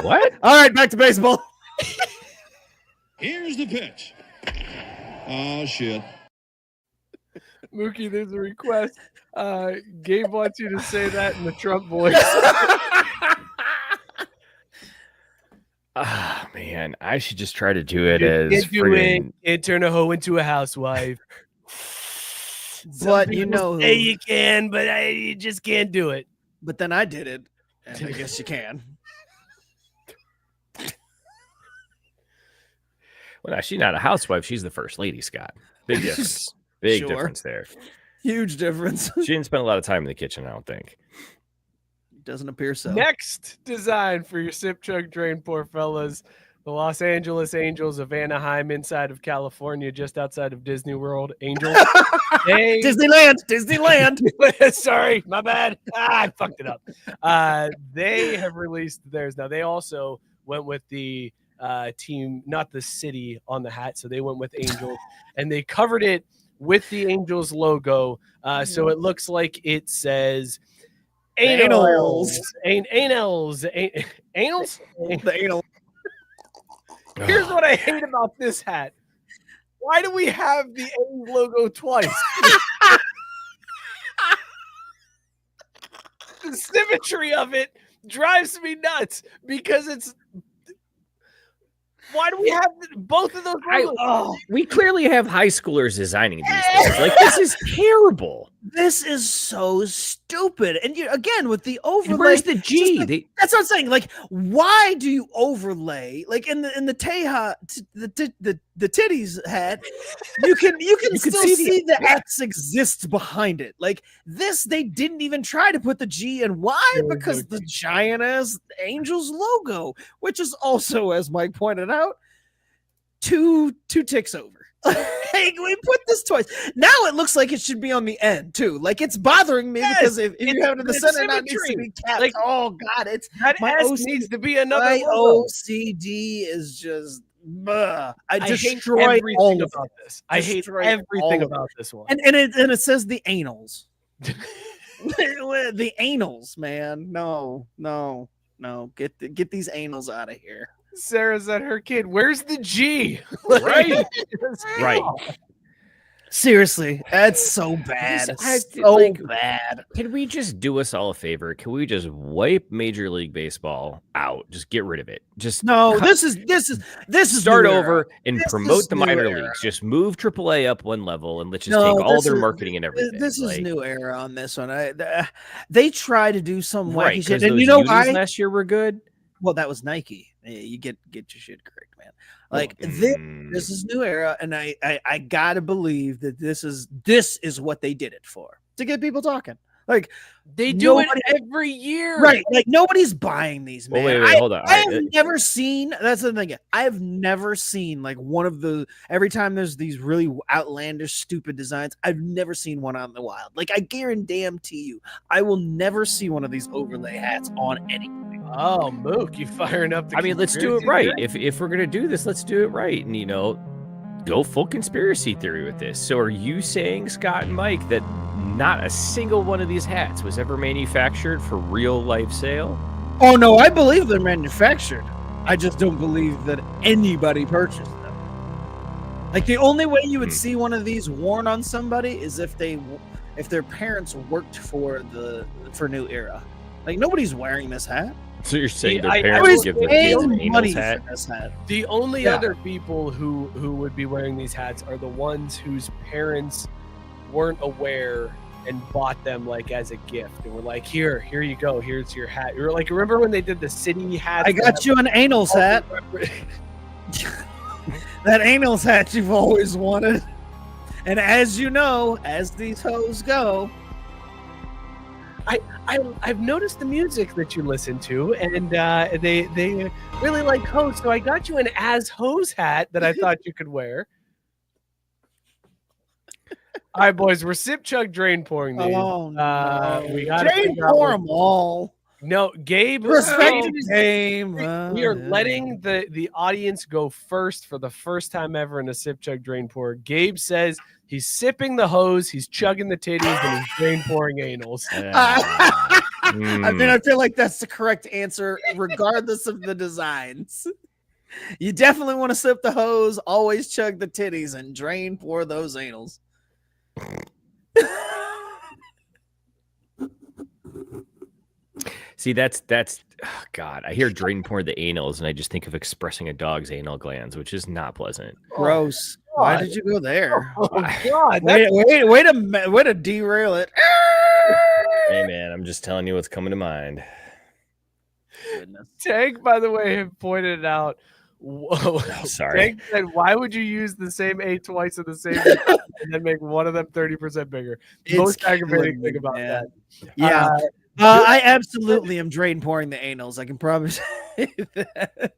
What? All right, back to baseball. Here's the pitch. Oh, shit. Mookie, there's a request. Gabe wants you to say that in the Trump voice. Ah, man, I should just try to do it as Can't turn a hoe into a housewife. But you know, say you can, but you just can't do it. But then I did it, and I guess you can. Well, no, she's not a housewife. She's the first lady, Scott. Big difference. Big Sure. difference there. Huge difference. She didn't spend a lot of time in the kitchen, I don't think. Doesn't appear so. Next design for your sip, chug, drain, pour, fellas. The Los Angeles Angels of Anaheim, inside of California, just outside of Disney World. Angels. Disneyland. Sorry, my bad. I fucked it up. They have released theirs. Now, they also went with the team, not the city on the hat. So they went with Angels, and they covered it with the Angels logo. So it looks like it says Anaels. Anaels. The anal. Here's what I hate about this hat. Why do we have the A logo twice? The symmetry of it drives me nuts because it's. Why do we have both of those logos? We clearly have high schoolers designing these things. Like, this is terrible. This is so stupid. And you, again, with the overlay, And where's the G? That's what I'm saying. Like, why do you overlay? Like in the the titties hat, you can still see the X exists behind it. Like this, they didn't even try to put the G and Y because the giant ass Angels logo, which is also, as Mike pointed out, two ticks over. Hey, we put this twice. Now it looks like it should be on the end too. Like it's bothering me because if you have it in the center, now it needs to be capped. Like, oh God, it's that my S OCD, needs to be another my logo. OCD is just. I hate destroy everything all of about this. I hate Destroy everything all of about this one. and it says the Anaels. The Anaels, man. No. Get these Anaels out of here. Sarah's at her kid. Where's the G? Right. Right. Seriously, that's so bad. Just- So bad. Can we just do us all a favor? Can we just wipe Major League Baseball out? Just get rid of it. Just No, this is start new over era. and This promote is the new minor era. leagues. Just move AAA up one level and let's just No, take all this their is- marketing and everything. This is Like, new era on this one. They try to do some wacky right? shit, Because and those you know unis why? last year were good. Well, that was Nike. You get your shit correct, man. Like this is new era, and I gotta believe that this is what they did it for, to get people talking. Like They do it nobody- every year. right? Like nobody's buying these, man. Well, wait, hold on. I have never seen. That's the thing. I have never seen like one of the. Every time there's these really outlandish, stupid designs, I've never seen one out in the wild. Like I guarantee you, I will never see one of these overlay hats on anything. Oh, Mook, you firing up the I mean, let's do it right. If we're gonna do this, let's do it right. And go full conspiracy theory with this. So, are you saying, Scott and Mike, that not a single one of these hats was ever manufactured for real life sale? Oh no, I believe they're manufactured. I just don't believe that anybody purchased them. Like the only way you would see one of these worn on somebody is if their parents worked for New Era. Like nobody's wearing this hat. So you're saying their I parents Nobody's give the paying kids an money anal for hat? this hat. The only Yeah. other people who would be wearing these hats are the ones whose parents weren't aware and bought them like as a gift and were like, here you go, here's your hat. You're like, remember when they did the city hats? I got you an Anaels hat. That Anaels hat you've always wanted. And as you know, as these hoes go, I've noticed the music that you listen to, and they really like hoes. So I got you an as hose hat that I thought you could wear. All right, boys, we're sip, chug, drain pouring these. oh no. We got Drain pour them all. No, Gabe. Respect Gabe- the game. We are letting the audience go first for the first time ever in a sip, chug, drain, pour. Gabe says He's sipping the hose, he's chugging the titties, and he's drain pouring anals. I mean, I feel like that's the correct answer, regardless of the designs. You definitely want to sip the hose, always chug the titties, and drain pour those anals. See, that's oh God. I hear drain pour the anals, and I just think of expressing a dog's anal glands, which is not pleasant. Gross. Why did you go there? Oh God! Way to derail it. Hey man, I'm just telling you what's coming to mind. Goodness. Tank, by the way, have pointed out. Whoa, sorry. Tank said, "Why would you use the same A twice in the same and then make one of them 30% bigger?" Most aggravating thing about that. Yeah. I absolutely am drain pouring the anals. I can promise you that.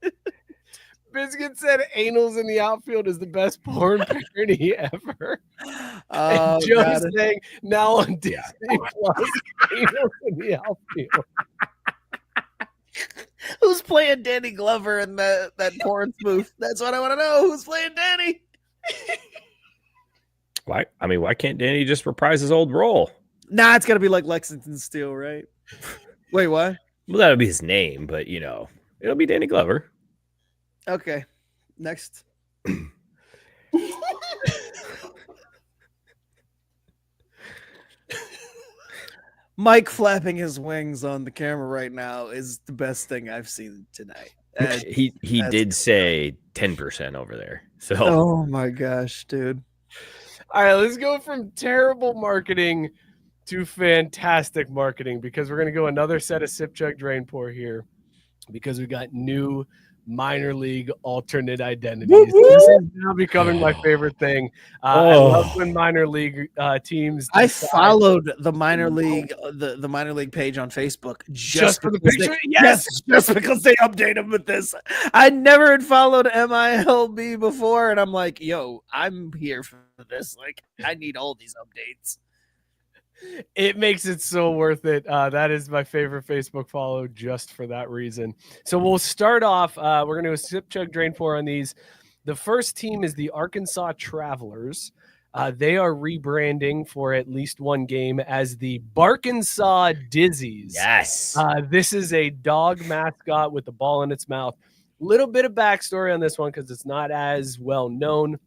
Biscuit said Anaels in the Outfield is the best porn parody ever. And Joe's saying now on Disney Plus, Anaels in the Outfield. Who's playing Danny Glover in that porn spoof? That's what I want to know. Who's playing Danny? Why? I mean, why can't Danny just reprise his old role? Nah, it's got to be like Lexington Steele, right? Wait, what? Well, that'll be his name, but it'll be Danny Glover. Okay, next. Mike flapping his wings on the camera right now is the best thing I've seen tonight. He did say 10% over there. So oh my gosh, dude. All right, let's go from terrible marketing to fantastic marketing, because we're going to go another set of sip, chug, drain, pour here, because we got new minor league alternate identities. This is now becoming my favorite thing. I love when minor league teams. I followed the minor league the minor league page on Facebook just for the picture. Yes, just because they update them with this. I never had followed MiLB before, and I'm like, yo, I'm here for this. Like, I need all these updates. It makes it so worth it. That is my favorite Facebook follow just for that reason. So we'll start off. We're going to do a sip, chug, drain, pour on these. The first team is the Arkansas Travelers. They are rebranding for at least one game as the Barkansas Dizzys. yes. This is a dog mascot with the ball in its mouth. Little bit of backstory on this one because it's not as well known.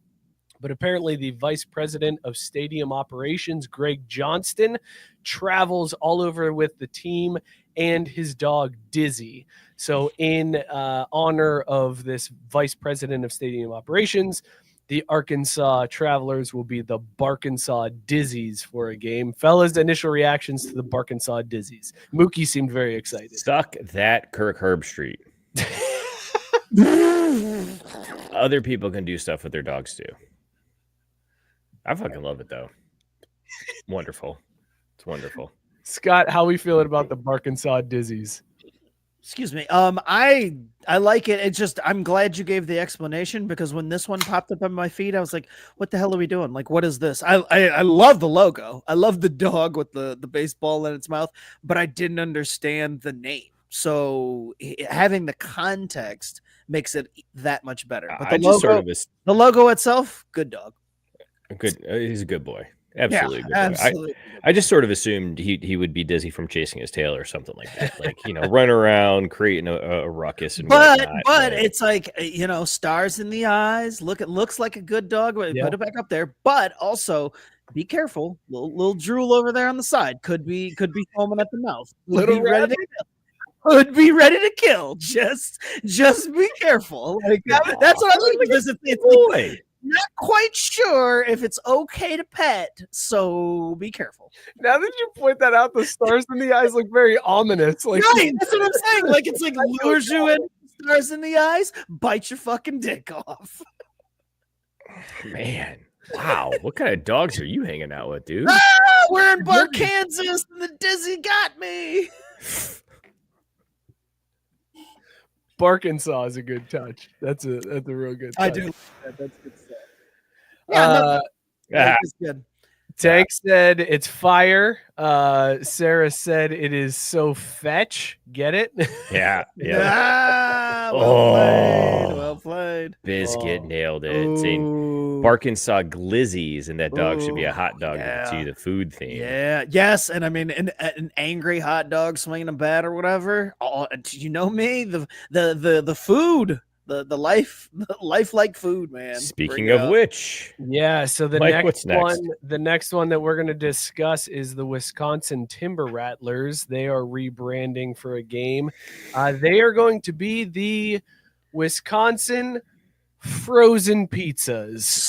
But apparently the vice president of stadium operations, Greg Johnston, travels all over with the team and his dog, Dizzy. So in honor of this vice president of stadium operations, the Arkansas Travelers will be the Barkansas Dizzys for a game. Fellas, initial reactions to the Barkansas Dizzys. Mookie seemed very excited. Suck that, Kirk Herbstreit. Other people can do stuff with their dogs too. I fucking love it though. Wonderful. It's wonderful. Scott, how we feeling about the Barkansas Dizzys? Excuse me. I like it. It's just I'm glad you gave the explanation, because when this one popped up on my feed, I was like, what the hell are we doing? Like, what is this? I love the logo. I love the dog with the baseball in its mouth, but I didn't understand the name. So having the context makes it that much better. But the logo itself, good dog. Good. He's a good boy. Absolutely. Yeah, good boy. absolutely. I just sort of assumed he would be dizzy from chasing his tail or something like that. Like, run around, creating a ruckus. And but whatnot. it's like, stars in the eyes. It looks like a good dog. Put it back up there. But also be careful. Little drool over there on the side. Could be foaming at the mouth. Could be ready to kill. Just be careful. Like, that's what I'm thinking. It's not quite sure if it's okay to pet, so be careful. Now that you point that out, the stars in the eyes look very ominous. Like, right, that's what I'm saying. Like, it's like lures you in, stars in the eyes, bite your fucking dick off. Man, wow, what kind of dogs are you hanging out with, dude? We're in Barkansas, and the Dizzy got me. Barkansas is a good touch. That's a real good touch. I do. That's good stuff. That's good. Tank said it's fire. Sarah said it is so fetch. Get it? Yeah. Well played. Biscuit nailed it. Saying Barkansas Dizzys, and that dog should be a hot dog to the food theme. Yeah. Yes. And I mean, an angry hot dog swinging a bat or whatever. Oh, you know me, the food. The lifelike food, man. Speaking of which, yeah. So the Mike, next one that we're going to discuss is the Wisconsin Timber Rattlers. They are rebranding for a game. They are going to be the Wisconsin Frozen Pizzas.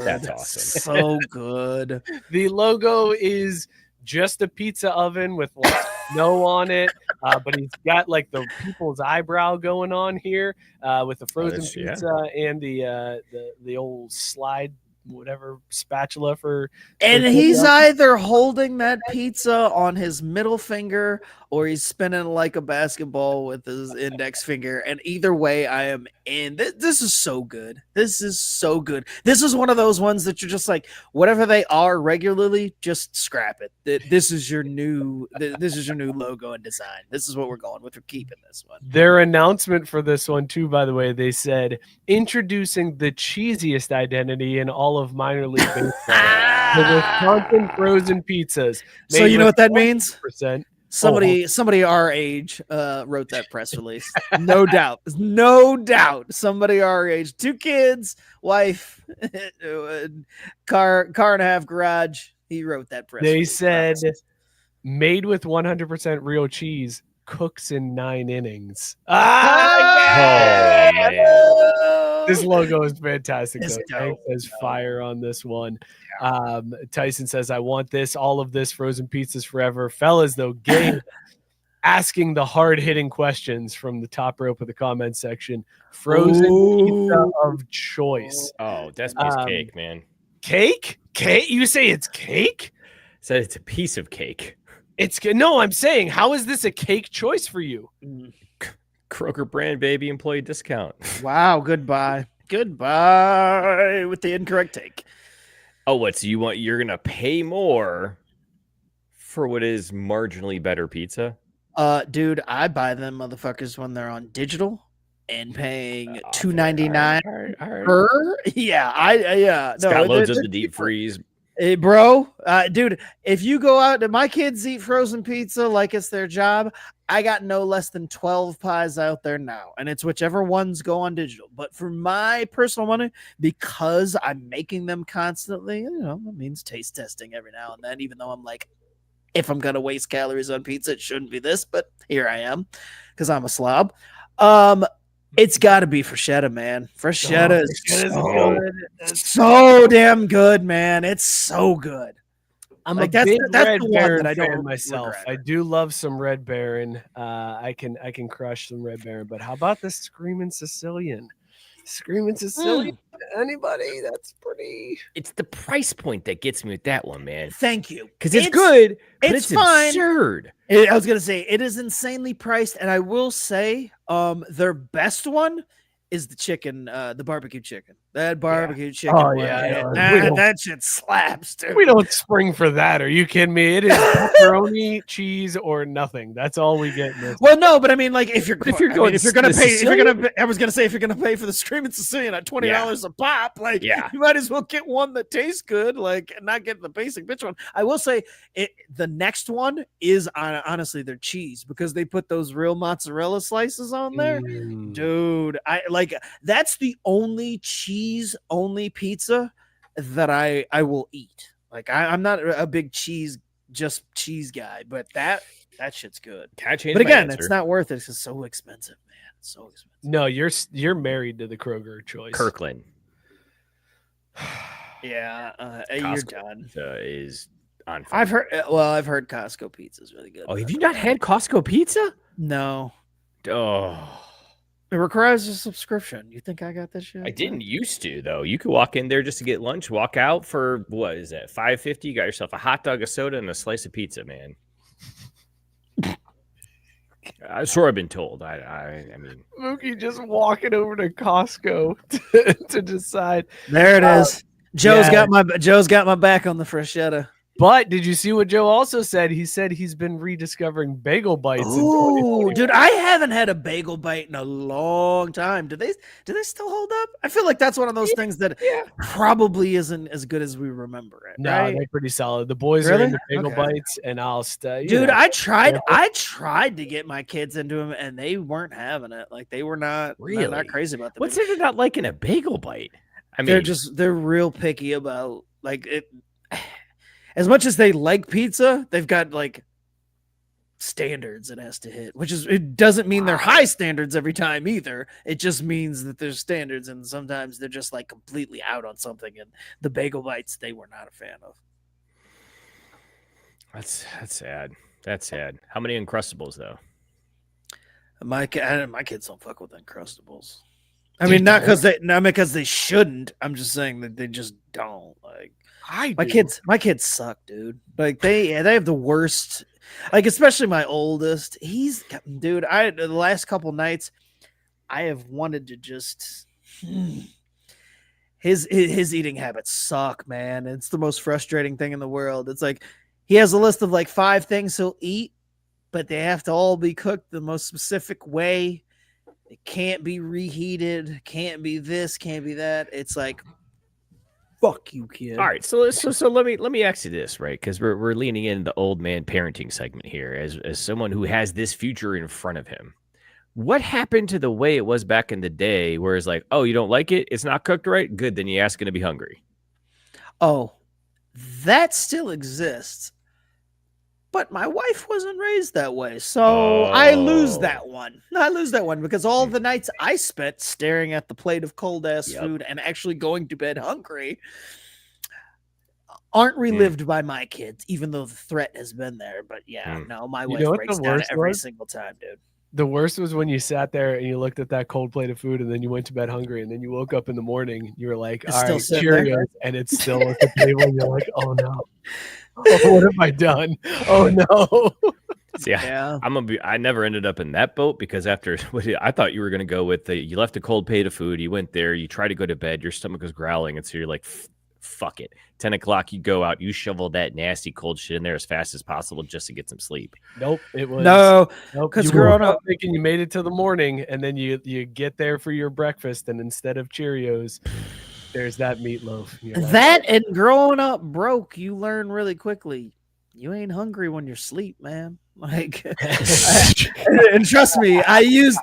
That's awesome. So good. The logo is just a pizza oven with like snow on it, but he's got like the people's eyebrow going on here with the frozen pizza and the old slide whatever spatula for he's either holding that pizza on his middle finger or he's spinning like a basketball with his index finger, and either way I am in. This is so good. This is so good. This is one of those ones that you're just like, whatever they are regularly, just scrap it. This is your new logo and design. This is what we're going with. We're keeping this one. Their announcement for this one too, by the way, they said introducing the cheesiest identity in all of minor league baseball. The Wisconsin Frozen Pizzas. So you know what that means? Somebody Somebody our age wrote that press release. No doubt. No doubt. Somebody our age. 2 kids, wife, car and a half garage. He wrote that press They release. said made with 100% real cheese, cooks in 9 innings. This logo is fantastic. Tank says fire on this one. Tyson says, I want this, all of this, frozen pizzas forever. Fellas, though, game asking the hard-hitting questions from the top rope of the comment section. Frozen pizza of choice. Oh, that's piece of cake, man. Cake? Cake? You say it's cake? Said it's a piece of cake. No, I'm saying, how is this a cake choice for you? Kroger brand baby employee discount. Wow, goodbye with the incorrect take. Oh, what? So you're gonna pay more for what is marginally better pizza? Dude, I buy them motherfuckers when they're on digital and paying $2.99 per. Yeah, Scott loads up the deep freeze. Hey, bro, dude, if you go out, my kids eat frozen pizza like it's their job. I got no less than 12 pies out there now, and it's whichever ones go on digital. But for my personal money, because I'm making them constantly, that means taste testing every now and then, even though I'm like, if I'm going to waste calories on pizza, it shouldn't be this, but here I am because I'm a slob. It's got to be Freshetta, man. Freshetta is so damn good, man. It's so good. I'm a big Red Baron fan myself. I do love some Red Baron. I can crush some Red Baron. But how about the Screaming Sicilian? Screaming Sicilian? Anybody? That's pretty. It's the price point that gets me with that one, man. Thank you. Because it's good, but it's fine. Absurd. I was going to say, it is insanely priced. And I will say their best one is the chicken, the barbecue chicken. That barbecue chicken. Oh, one, that shit slaps, dude. We don't spring for that. Are you kidding me? It is pepperoni, cheese, or nothing. That's all we get. Well, no, but I mean, like, if you're gonna pay for the Screaming Sicilian at $20 a pop, like, you might as well get one that tastes good, like, and not get the basic bitch one. I will say, the next one is honestly their cheese, because they put those real mozzarella slices on there, dude. That's the only cheese only pizza that I will eat. Like, I'm not a big cheese guy, but that shit's good. Can I change but again, my it's not worth it. It's so expensive, man. It's so expensive. No, you're married to the Kroger choice. Kirkland. Yeah, you're done. Is on fire. I've heard Costco pizza is really good. Oh, have you not had Costco pizza? No. Oh. It requires a subscription. You think I got this shit? I didn't used to, though. You could walk in there just to get lunch, walk out for, what is that, $5.50? You got yourself a hot dog, a soda, and a slice of pizza, man. That's what I've been told. I mean, Mookie just walking over to Costco to decide. There it is. Joe's got my back on the Freshetta. But did you see what Joe also said? He said he's been rediscovering bagel bites. Oh, dude, I haven't had a bagel bite in a long time. Do they still hold up? I feel like that's one of those things that probably isn't as good as we remember it. No, right? they're pretty solid. The boys are Really? into bagel Okay. bites, and I'll stay. Dude, I tried to get my kids into them, and they weren't having it. Like they were not Really? not crazy about them. What's there to not liking a bagel bite? I mean, they're real picky about like it. As much as they like pizza, they've got like standards it has to hit, it doesn't mean they're high standards every time either. It just means that there's standards, and sometimes they're just like completely out on something. And the bagel bites, they were not a fan of. That's sad. That's sad. How many Uncrustables though? My kids don't fuck with Uncrustables. I mean, not because they shouldn't. I'm just saying that they just don't like. My kids suck, dude. Like they have the worst. Like especially my oldest. The last couple nights, I have wanted to just. His eating habits suck, man. It's the most frustrating thing in the world. It's like he has a list of like 5 things he'll eat, but they have to all be cooked the most specific way. It can't be reheated. Can't be this. Can't be that. It's like. Fuck you, kid. All right, so let me ask you this, right? Because we're leaning into the old man parenting segment here, as someone who has this future in front of him. What happened to the way it was back in the day, where it's like, oh, you don't like it, it's not cooked right, good, then you ask going to be hungry. Oh, that still exists, but my wife wasn't raised that way, so I lose that one. Because all the nights I spent staring at the plate of cold ass food and actually going to bed hungry aren't relived by my kids, even though the threat has been there. But my wife breaks down every single time, dude. The worst was when you sat there and you looked at that cold plate of food, and then you went to bed hungry, and then you woke up in the morning. You were like, "All right, Cheerios," and it's still at the table. And you're like, "Oh no, what have I done? Oh no." See, I never ended up in that boat, because after I thought you were going to go with you left a cold plate of food, you went there, you tried to go to bed, your stomach was growling, and so you're like, fuck it. 10 o'clock, you go out, you shovel that nasty cold shit in there as fast as possible just to get some sleep. Nope, it was because growing up thinking you made it to the morning, and then you get there for your breakfast, and instead of Cheerios, there's that meatloaf. And growing up broke, you learn really quickly. You ain't hungry when you're asleep, man. Like, and trust me, I used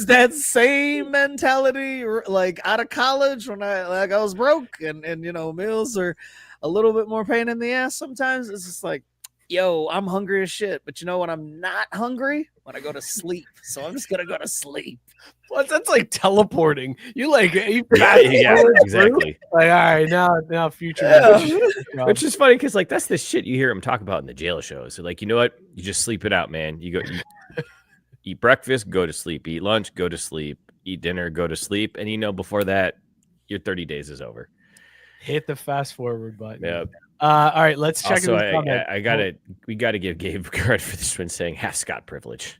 that same mentality like out of college when I was broke, and meals are a little bit more pain in the ass sometimes. It's just like, yo, I'm hungry as shit, but you know when I'm not hungry? When I go to sleep. So I'm just gonna go to sleep. What? That's like teleporting. You exactly. Like, all right, now future. Which is funny because like that's the shit you hear him talk about in the jail shows. So like, you know what? You just sleep it out, man. You go eat breakfast, go to sleep. Eat lunch, go to sleep. Eat dinner, go to sleep. And before that, your 30 days is over. Hit the fast forward button. Yep. All right, let's check also, in. We gotta give Gabe credit for this one saying half Scott privilege.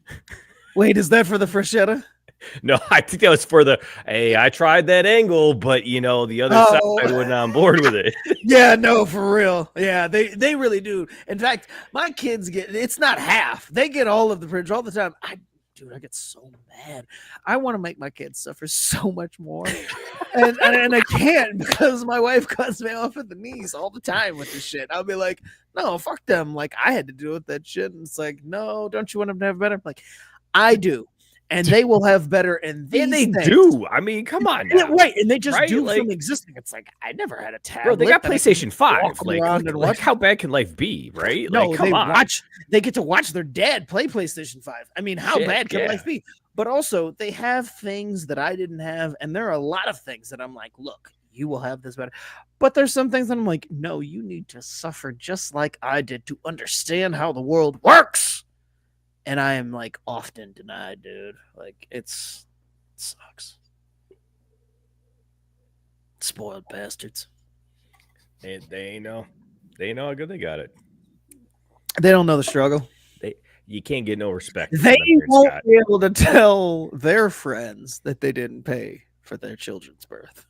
Wait, is that for the bruschetta? No, I think that was for I tried that angle, but the other side wasn't on board with it. Yeah, no, for real. Yeah, they really do. In fact, my kids it's not half. They get all of the privilege all the time. I get so mad. I want to make my kids suffer so much more. and I can't, because my wife cuts me off at the knees all the time with this shit. I'll be like, no, fuck them. Like, I had to deal with that shit. And it's like, no, don't you want them to have better? I'm like, I do. And they will have better. And they do. I mean, come on now. Yeah, right. And they just do like, from existing. It's like, I never had a tablet. Bro, they got PlayStation 5. Like, how bad can life be, right? No, like, come on. They get to watch their dad play PlayStation 5. I mean, how bad can life be? But also, they have things that I didn't have. And there are a lot of things that I'm like, look, you will have this better. But there's some things that I'm like, no, you need to suffer just like I did to understand how the world works. And I am like often denied, dude. Like it sucks. Spoiled bastards. They know how good they got it. They don't know the struggle. You can't get no respect. They won't be able to tell their friends that they didn't pay for their children's birth.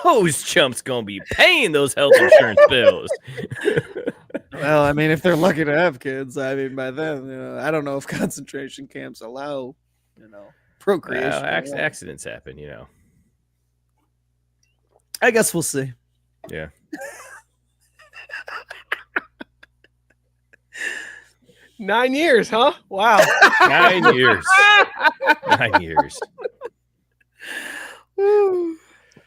Those chumps gonna be paying those health insurance bills. Well, I mean, if they're lucky to have kids, I mean, by then, I don't know if concentration camps allow, procreation. Well, accidents happen, I guess we'll see. Yeah. 9 years, huh? Wow. 9 years. 9 years. All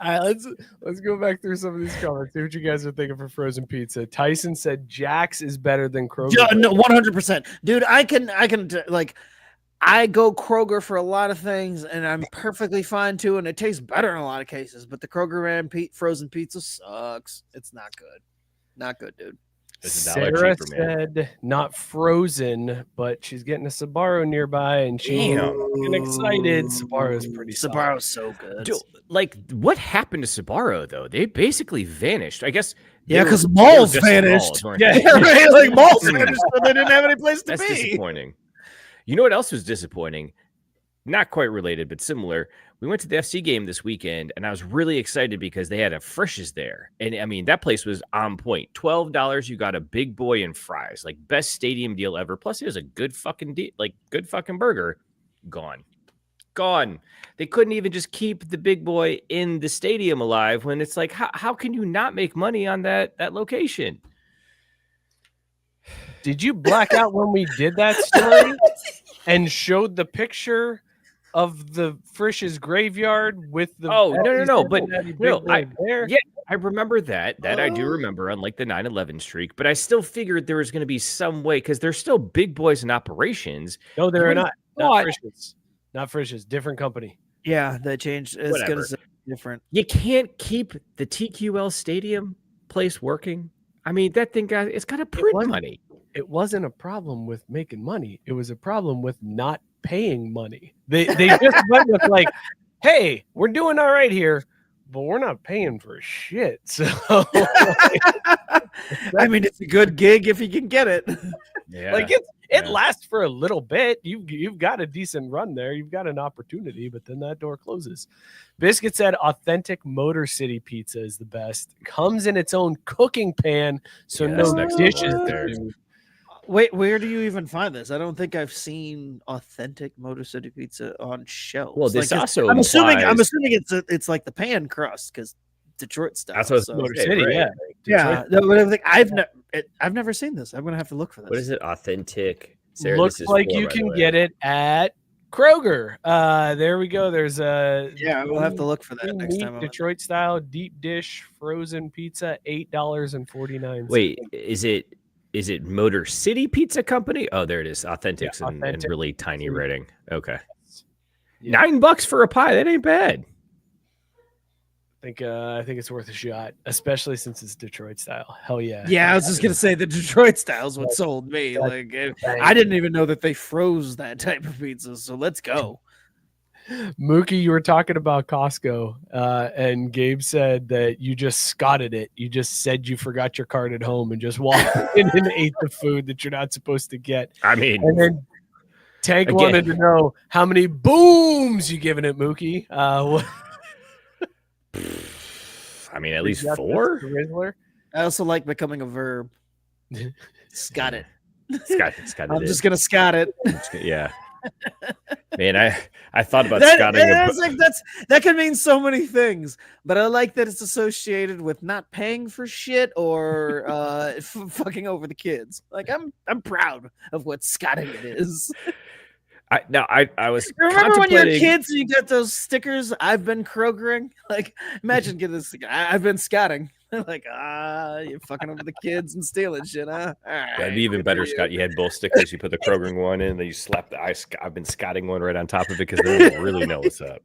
right, let's go back through some of these comments. See what you guys are thinking for frozen pizza. Tyson said Jack's is better than Kroger. Yeah, no, 100%, dude. I go Kroger for a lot of things, and I'm perfectly fine too, and it tastes better in a lot of cases. But the Kroger brand frozen pizza sucks. It's not good. Not good, dude. It's Sarah said not frozen, but she's getting a Sbarro nearby, and she's getting excited. Sbarro's pretty solid. Sbarro's so good. Dude, like, what happened to Sbarro, though? They basically vanished. I guess. Yeah, because malls vanished. Yeah, right. Like malls vanished, so they didn't have any place to That's be. disappointing. You know what else was disappointing? Not quite related, but similar. We went to the FC game this weekend, and I was really excited because they had a Frisch's there. And, I mean, that place was on point. $12, you got a big boy and fries. Like, best stadium deal ever. Plus, it was a good fucking good fucking burger. Gone. They couldn't even just keep the big boy in the stadium alive when it's like, how can you not make money on that location? Did you black out when we did that story and showed the picture of the Frisch's graveyard with the no, but there? Yeah, I remember that I do remember, unlike the 9/11 streak, but I still figured there was going to be some way because there's still big boys in operations. No, there are not Frisch's, different company. Yeah, they changed. It's gonna say different. You can't keep the TQL Stadium place working. I mean, that thing it's got to print money. It wasn't a problem with making money. It was a problem with not paying money. They just went with like, hey, we're doing all right here, but we're not paying for shit. So I mean, it's a good gig if you can get it. Yeah. Like it lasts for a little bit. You've got a decent run there. You've got an opportunity, but then that door closes. Biscuit said authentic Motor City pizza is the best. Comes in its own cooking pan, so no dishes there. Wait, where do you even find this? I don't think I've seen authentic Motor City pizza on shelves. Well, this also I'm assuming it's like the pan crust because Detroit style. That's what Motor City, right? Yeah. But I've never seen this. I'm gonna have to look for this. What is it? Authentic. Sarah, looks like you can get it at Kroger. There we go. There's we'll have to look for that next time. Detroit style deep dish frozen pizza, $8.49. Wait, is it Motor City Pizza Company? Oh, there it is. Authentics and really tiny writing. Okay. Yeah. $9 for a pie. That ain't bad. I think it's worth a shot, especially since it's Detroit style. Hell yeah. Yeah, I was just gonna say the Detroit style is what sold me. Like I didn't even know that they froze that type of pizza. So let's go. Mookie, you were talking about Costco, and Gabe said that you just scotted it. You just said you forgot your card at home and just walked in and ate the food that you're not supposed to get. I mean, and then Tank wanted to know how many booms you giving it, Mookie. I mean, at least 4. I also like becoming a verb. Scot it. Scot I'm just gonna scot it. Yeah. Man, I thought about scotting. That can mean so many things, but I like that it's associated with not paying for shit or fucking over the kids. Like I'm proud of what scotting it is. I was. Remember when you're kids and you get those stickers? I've been Krogering. Like, imagine getting this. I've been scotting. Like, you're fucking over the kids and stealing shit, huh? Right. That'd be even better, Scott. You had both stickers. You put the Krogering one in, then you slap the I've been scotting one right on top of it because they don't really know what's up.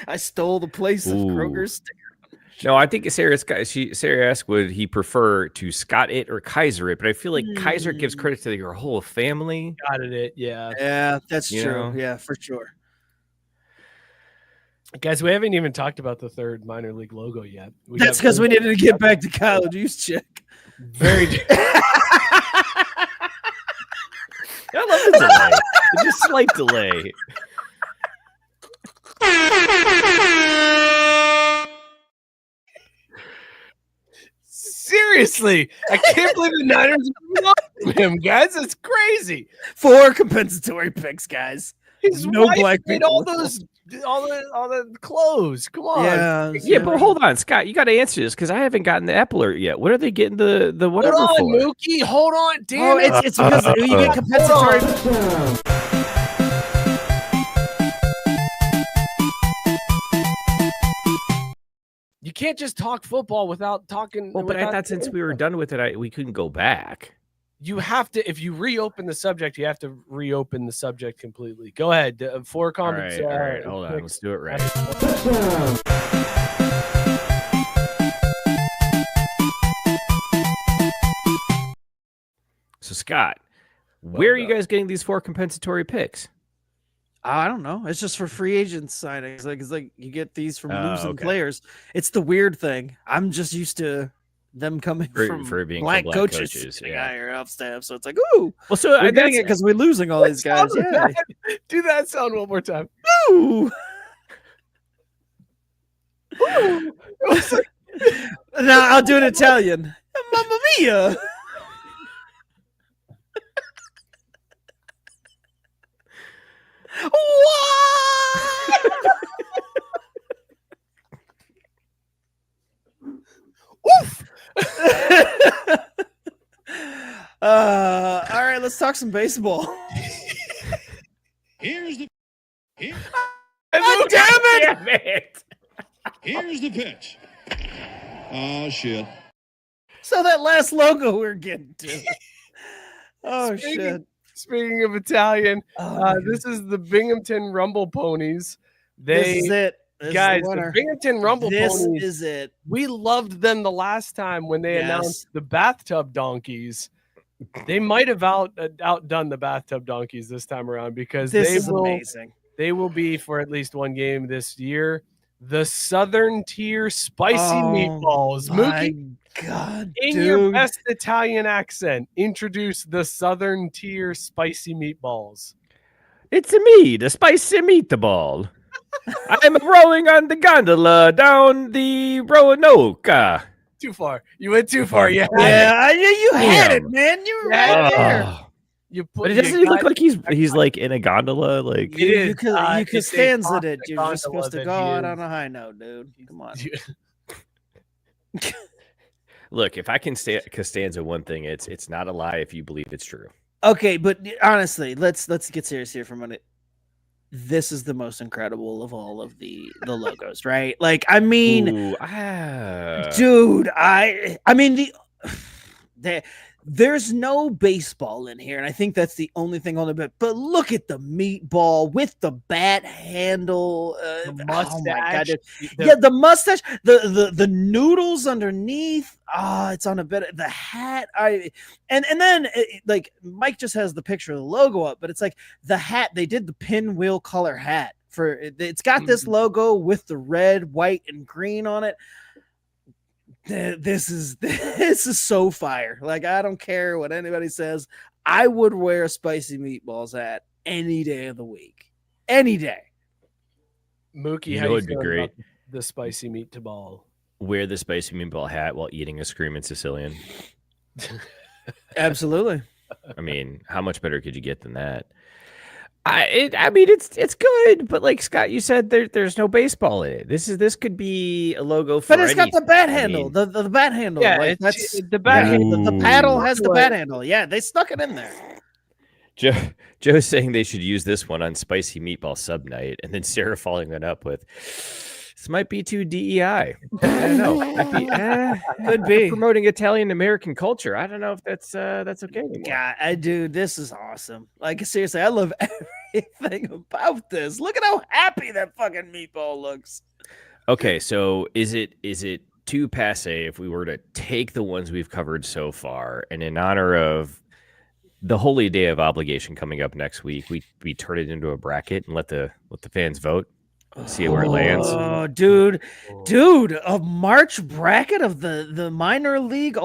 I stole the place of Kroger's sticker. No, I think Sarah asked, would he prefer to Scott it or Kaiser it? But I feel like Kaiser gives credit to your whole family. Got it, yeah. Yeah, that's true. Know? Yeah, for sure. Guys, we haven't even talked about the third minor league logo yet. That's because we needed to get back to college Juszczyk. Very I love the delay. It's just slight delay. Seriously, I can't believe the Niners are him, guys. It's crazy. 4 compensatory picks, guys. His No wife black made people. all the clothes. Come on. Yeah, but hold on, Scott. You got to answer this because I haven't gotten the Ep alert yet. What are they getting the whatever Hold on, for? Mookie. Hold on. Damn it. It's because you get compensatory. You can't just talk football without talking. Well, but I without- thought since we were done with it, we couldn't go back. You have to, if you reopen the subject, you have to reopen the subject completely. Go ahead. 4 comments. All right. Hold on. Let's do it right. So, Scott, where are you guys getting these 4 compensatory picks? I don't know. It's just for free agent signings. It's like you get these from losing okay. players. It's the weird thing. I'm just used to them coming from For being black black coaches. yeah. Higher up staff. So it's like, ooh, Well, so we're getting it because we're losing all these guys. Yeah. Do that sound one more time. Ooh. Now I'll do an Italian. Mamma mia. What? Woof. All right, let's talk some baseball. Here's the God damn it! here's the pitch. Oh shit. So that last logo we're getting to. Oh shit. Speaking of Italian, Oh, this is the Binghamton Rumble Ponies. this is it. This Guys, is the the winner. Binghamton Rumble This Ponies. is it. We loved them the last time when they Yes. announced the bathtub donkeys. They might have outdone the bathtub donkeys this time around because This they is will amazing. they will be for at least one game this year. The Southern Tier Spicy Oh, Meatballs. My Mookie, God, in dude. your best Italian accent, introduce the Southern Tier Spicy Meatballs. It's me, the spicy meatball. I'm rowing on the gondola down the Roanoke. Too far. You went too far. Yeah. Yeah, you had it, Damn. man. You were Yeah. right there. Oh. You put, But it doesn't look like he's like in a gondola. Like It is. You could It's a stanza pasta it. You're just supposed to go gondola that he out on is. a high note, dude. Come on. look, if I can Costanza one thing, it's not a lie if you believe it's true. Okay, but honestly, let's get serious here for a minute. This is the most incredible of all of the logos, right? Like, I mean, Ooh, dude, I mean there's no baseball in here, and I think that's the only thing on the bit. But look at the meatball with the bat handle, The oh my God, mustache. dude. Yeah, the mustache, the noodles underneath. It's on a bit. The hat, and then like Mike just has the picture of the logo up, but it's like the hat. They did the pinwheel color hat for it's got this logo with the red, white, and green on it. This is so fire. Like, I don't care what anybody says. I would wear a spicy meatballs hat any day of the week. Any day. Mookie, You how know you it'd be feeling great. about the spicy meatball? Wear the spicy meatball hat while eating a screaming Sicilian. Absolutely. I mean, how much better could you get than that? I mean, it's good, but like Scott, you said there's no baseball in it. This could be a logo for. But it's got the bat handle. mean- the bat handle. Yeah, like, it's that's the bat Yeah. handle. the paddle has the Ooh. bat handle. Yeah, they stuck it in there. Joe's saying they should use this one on Spicy Meatball Sub Night, and then Sarah following it up with, "This might be too DEI." I don't know. Might be, Could be. promoting Italian American culture. I don't know if that's okay anymore. God, dude, this is awesome. Like, seriously, I love everything about this. Look at how happy that fucking meatball looks. Okay, so is it too passe if we were to take the ones we've covered so far, and in honor of the holy day of obligation coming up next week, we turn it into a bracket and let the fans vote, see where it lands? Oh, dude, a March bracket of the minor league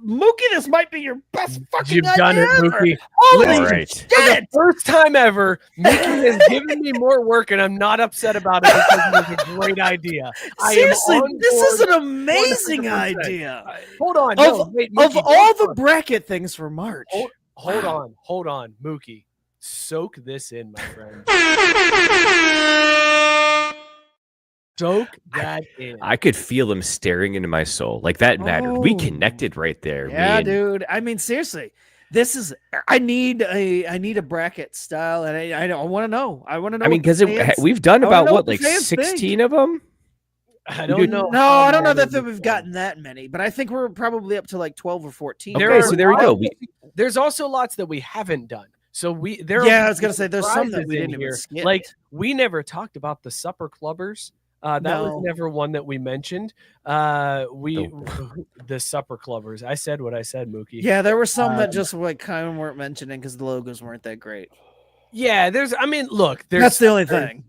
Mookie, this might be your best fucking You've idea done it, ever. Mookie. Holy All right. shit! For the first time ever, Mookie has given me more work, and I'm not upset about it because it was a great idea. Seriously, this is an board amazing 100%. idea. Hold on. Of, No, wait, of Mookie, all hold the bracket things for March. hold on, Mookie. Soak this in, my friend. Soak that in. I could feel him staring into my soul. Like that mattered. We Oh. connected right there. Yeah, me and- dude. I mean, seriously, this is. I need a bracket style, and I want to know. I want to know. I mean, because we've done I wanna about know what, what the like fans 16 of them? I don't know. No, how I don't know many that we've before. gotten that many, but I think we're probably up to like 12 or 14. Okay, There so are there we go. lots- There's also lots that we haven't done. So there. Yeah, are I was gonna say there's some that surprises we in didn't even here. skip. Like we never talked about the supper clubbers. That No. was never one that we mentioned. The supper clubbers. I said what I said, Mookie. Yeah, there were some that just like kind of weren't mentioning because the logos weren't that great. Yeah. I mean, look. That's the only thing.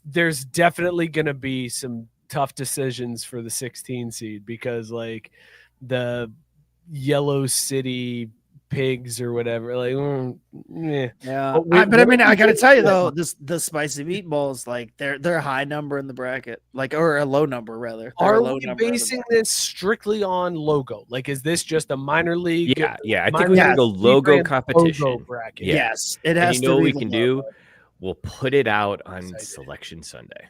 There's definitely going to be some tough decisions for the 16 seed because like the Yellow City Pigs or whatever, like, Yeah, but I mean, I gotta tell you though, the spicy meatballs, like they're a high number in the bracket, like or a low number rather. They're Are a low we number in the basing bracket. this strictly on logo? Like, is this just a minor league? Yeah. I think minor we're gonna league go logo rebrand competition. logo bracket? Yeah. Yes, it And has you to know what be we the can logo. do? We'll put it out on Excited. Selection Sunday.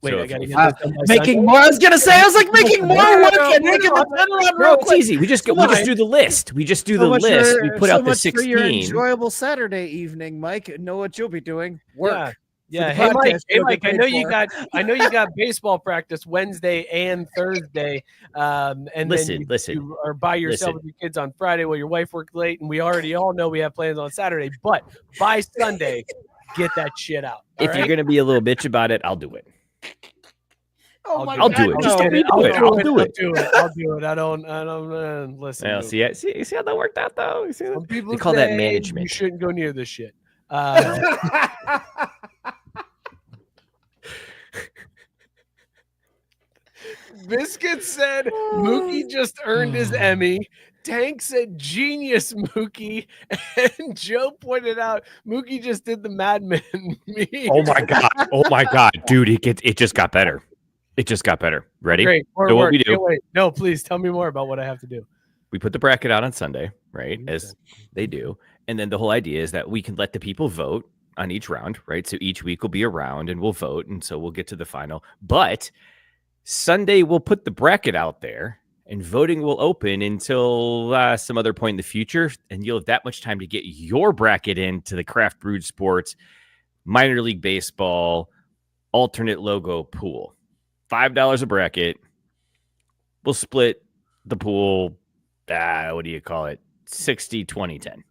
Wait, So I if- gotta if- get this done by Making Sunday? more. I was gonna say, I was like making more work and no, making no, the title on No, real it's quick. easy. We just Fine. do the list. We just do So the much list. for- We put so out the much for your 16. enjoyable Saturday evening, Mike. Know what you'll be doing? Work. Yeah. the Hey, Mike. podcast, Hey, you'll Mike. get I paid know you for. got. I know you got baseball practice Wednesday and Thursday. And Listen, then listen, you are by yourself listen. with your kids on Friday while your wife worked late, and we already all know we have plans on Saturday. But by Sunday, get that shit out. all If right? you're gonna be a little bitch about it, I'll do it. Oh my I'll God, do it. Just no. let me do it. I'll do it. I'll do it. I don't listen. Well, see how that worked out though. You see that? Some people They call that say management. You shouldn't go near this shit. Biscuit said Mookie just earned his Emmy. Tank said genius Mookie. And Joe pointed out Mookie just did the Mad Men meme. Oh my god, dude! It just got better. It just got better. Ready? Great. More So what work. we do- Can't wait. No, please tell me more about what I have to do. We put the bracket out on Sunday, right? As they do. And then the whole idea is that we can let the people vote on each round, right? So each week will be a round and we'll vote. And so we'll get to the final. But Sunday, we'll put the bracket out there and voting will open until some other point in the future. And you'll have that much time to get your bracket into the Craft Brewed Sports minor league baseball alternate logo pool. $5 a bracket. We'll split the pool. What do you call it? 60, 20, 10.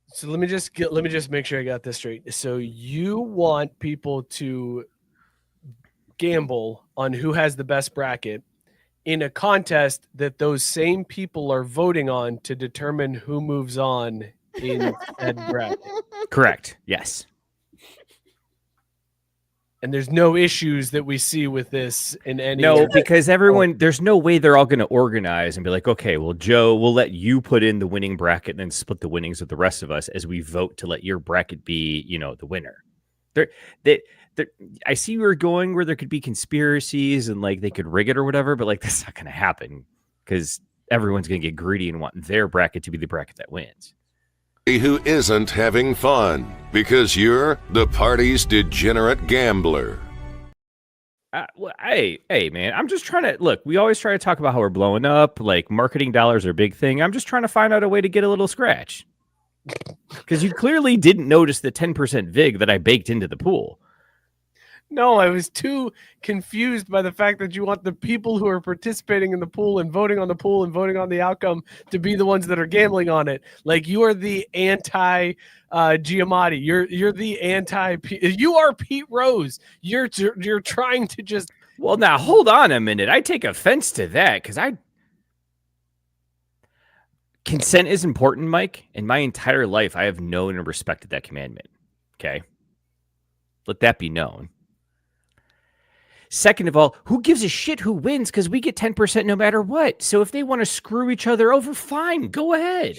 So let me just make sure I got this straight. So you want people to gamble on who has the best bracket in a contest that those same people are voting on to determine who moves on in that bracket. Correct. Yes. And there's no issues that we see with this in any. No, because everyone, there's no way they're all going to organize and be like, okay, well, Joe, we'll let you put in the winning bracket and then split the winnings with the rest of us as we vote to let your bracket be, the winner. I see where you're going where there could be conspiracies and like they could rig it or whatever, but like that's not going to happen because everyone's going to get greedy and want their bracket to be the bracket that wins. Who isn't having fun because you're the party's degenerate gambler. Hey, man, I'm just trying to look. We always try to talk about how we're blowing up, like marketing dollars are a big thing. I'm just trying to find out a way to get a little scratch because you clearly didn't notice the 10% VIG that I baked into the pool. No, I was too confused by the fact that you want the people who are participating in the pool and voting on the pool and voting on the outcome to be the ones that are gambling on it. Like you are the anti Giamatti. You're the anti. You are Pete Rose. You're trying to just. Well, now hold on a minute. I take offense to that because consent is important, Mike. In my entire life, I have known and respected that commandment. Okay, let that be known. Second of all, who gives a shit who wins? Because we get 10% no matter what. So if they want to screw each other over, fine, go ahead.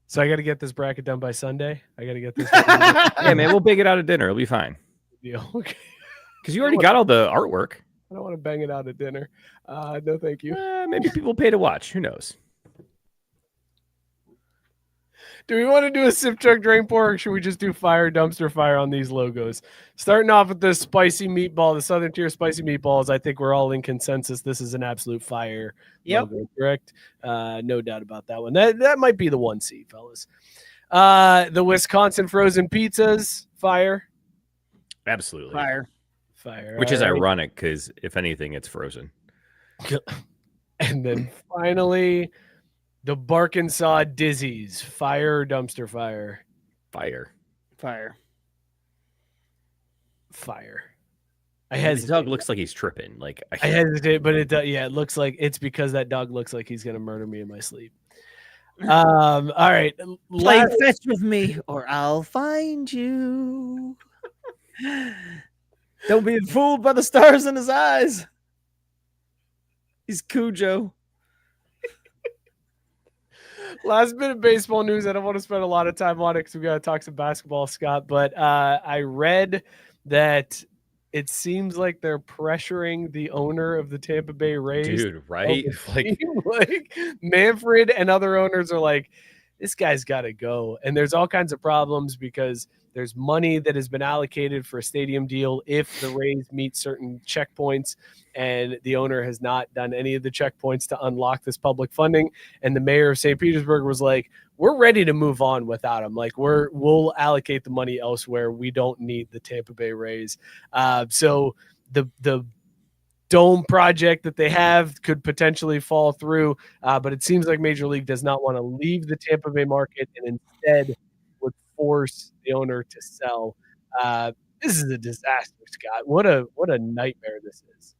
So I got to get this bracket done by Sunday. I got to get this. Yeah, man, we'll bang it out at dinner. It'll be fine. Deal. Okay. Because you already got all the artwork. I don't want to bang it out at dinner. No, thank you. Maybe people pay to watch. Who knows? Do we want to do a sip truck drain pour, or should we just do fire, dumpster fire on these logos? Starting off with the spicy meatball, the Southern Tier spicy meatballs. I think we're all in consensus. This is an absolute fire logo, correct? No doubt about that one. That might be the 1C, fellas. The Wisconsin frozen pizzas, fire. Absolutely. Fire. Which is ironic because, if anything, it's frozen. And then finally, the Barkansas Dizzys, fire or dumpster fire? Fire. I hesitate. The dog looks like he's tripping. Like I hesitate, but it looks like it's because that dog looks like he's gonna murder me in my sleep. All right, Play fetch with me, or I'll find you. Don't be fooled by the stars in his eyes. He's Cujo. Last bit of baseball news. I don't want to spend a lot of time on it because we got to talk some basketball, Scott. But I read that it seems like they're pressuring the owner of the Tampa Bay Rays. Dude, right? Like Manfred and other owners are like, this guy's got to go. And there's all kinds of problems because there's money that has been allocated for a stadium deal if the Rays meet certain checkpoints, and the owner has not done any of the checkpoints to unlock this public funding. And the mayor of St. Petersburg was like, we're ready to move on without him. Like we'll allocate the money elsewhere. We don't need the Tampa Bay Rays. So the dome project that they have could potentially fall through, but it seems like Major League does not want to leave the Tampa Bay market and instead would force the owner to sell. This is a disaster, Scott. What a nightmare this is.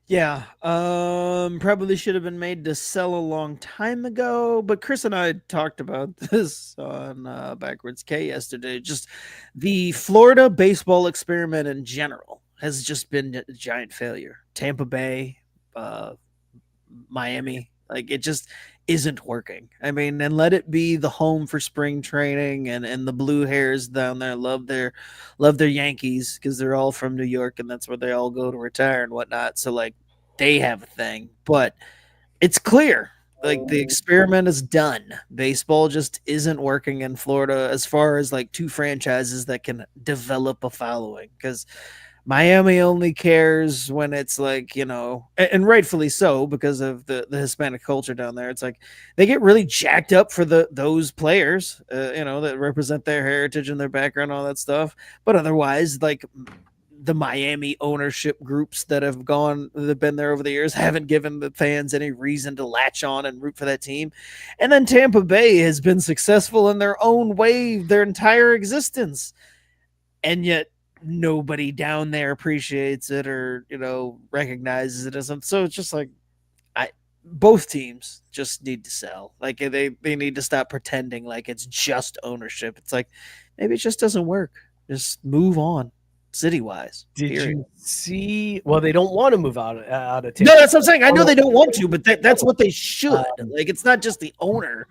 Yeah, probably should have been made to sell a long time ago, but Chris and I talked about this on Backwards K yesterday. Just the Florida baseball experiment in general has just been a giant failure. Tampa Bay, Miami, like it just isn't working. I mean, and let it be the home for spring training, and the blue hairs down there love their Yankees because they're all from New York and that's where they all go to retire and whatnot. So like they have a thing, but it's clear like the experiment is done. Baseball just isn't working in Florida as far as like two franchises that can develop a following, because Miami only cares when it's like, you know, and rightfully so because of the Hispanic culture down there. It's like they get really jacked up for those players, you know, that represent their heritage and their background, all that stuff. But otherwise, like the Miami ownership groups that have been there over the years haven't given the fans any reason to latch on and root for that team. And then Tampa Bay has been successful in their own way their entire existence. And yet nobody down there appreciates it or, you know, recognizes it as something. So it's just like both teams just need to sell. Like they need to stop pretending like it's just ownership. It's like maybe it just doesn't work. Just move on. City-wise. Did you see? Well, they don't want to move out of Tampa. No, that's what I'm saying. I know they don't want to, but that's what they should. Like, it's not just the owner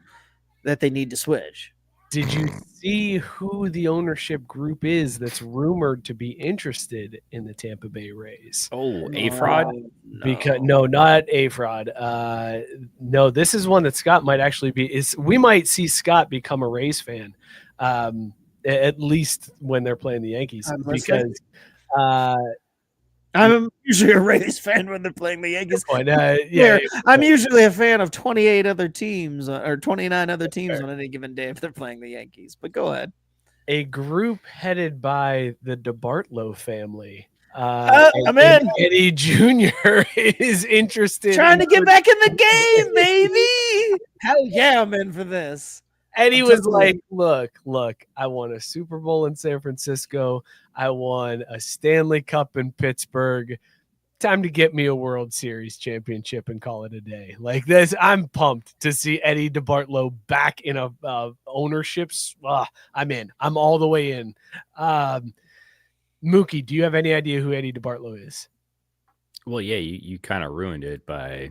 that they need to switch. Did you see who the ownership group is that's rumored to be interested in the Tampa Bay Rays? Oh, A-Fraud? Because no, not A-Fraud. No, this is one that Scott might actually be. We might see Scott become a Rays fan. At least when they're playing the Yankees, because I'm usually a Rays fan when they're playing the Yankees. Yeah, I'm usually a fan of 28 other teams or 29 other teams on any given day if they're playing the Yankees. But go ahead. A group headed by the DeBartolo family. I'm in. Eddie Jr. is interested. Trying to get back in the game, baby. Hell yeah, I'm in for this. And he was like, look, I won a Super Bowl in San Francisco. I won a Stanley Cup in Pittsburgh. Time to get me a World Series championship and call it a day. Like this, I'm pumped to see Eddie DeBartolo back in a ownership. I'm in. I'm all the way in. Mookie, do you have any idea who Eddie DeBartolo is? Well, yeah, you kind of ruined it by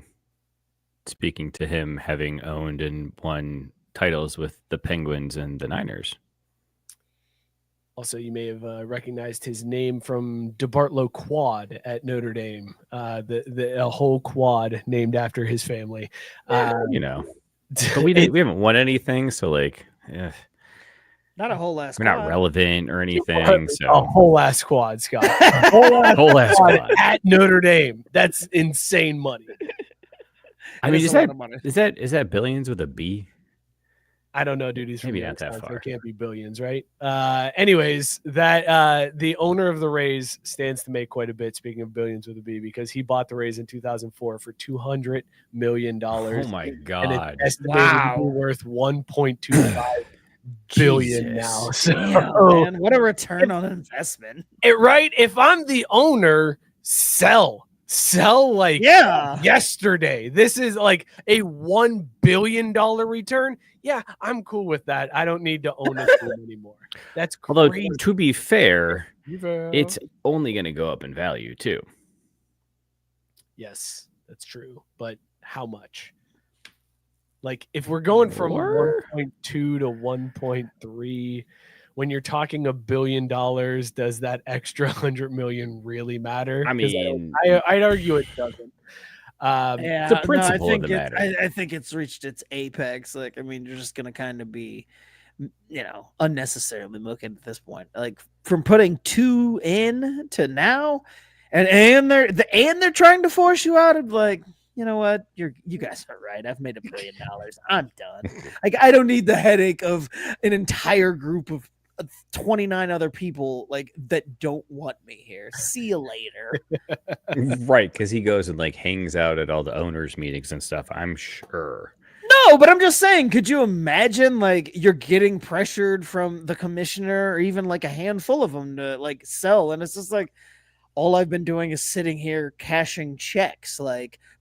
speaking to him having owned and won titles with the Penguins and the Niners. Also, you may have recognized his name from DeBartolo Quad at Notre Dame, a whole quad named after his family. But we haven't won anything, so yeah. Not a whole ass. We're not relevant or anything. So a whole ass quad, Scott. A whole ass quad at Notre Dame. That's insane money. I mean, is that billions with a B? I don't know, dude. He's maybe not that far. There can't be billions, right? Anyways, that the owner of the Rays stands to make quite a bit. Speaking of billions with a B, because he bought the Rays in 2004 for $200 million. Oh my god! And it's estimated to be worth 1.25 billion now. So, man, what a return on investment! Right? If I'm the owner, sell like yesterday. This is like a $1 billion return. Yeah, I'm cool with that. I don't need to own it anymore. That's crazy. Although, to be fair, it's only going to go up in value too. Yes, that's true. But how much? Like, if we're going from 1.2 to 1.3, when you're talking $1 billion, does that extra 100 million really matter? I mean, I'd argue it doesn't. The principle of the matter. I think it's reached its apex. Like, I mean, you're just gonna kind of be, unnecessarily looking at this point. Like, from putting 2 in to now, and they're trying to force you out of, like, you know what? You guys are right. I've made $1 billion. I'm done. Like, I don't need the headache of an entire group of 29 other people like that don't want me here. See you later. Right, because he goes and hangs out at all the owners' meetings and stuff, I'm sure. No, but I'm just saying, could you imagine you're getting pressured from the commissioner or even a handful of them to sell, and it's just all I've been doing is sitting here cashing checks.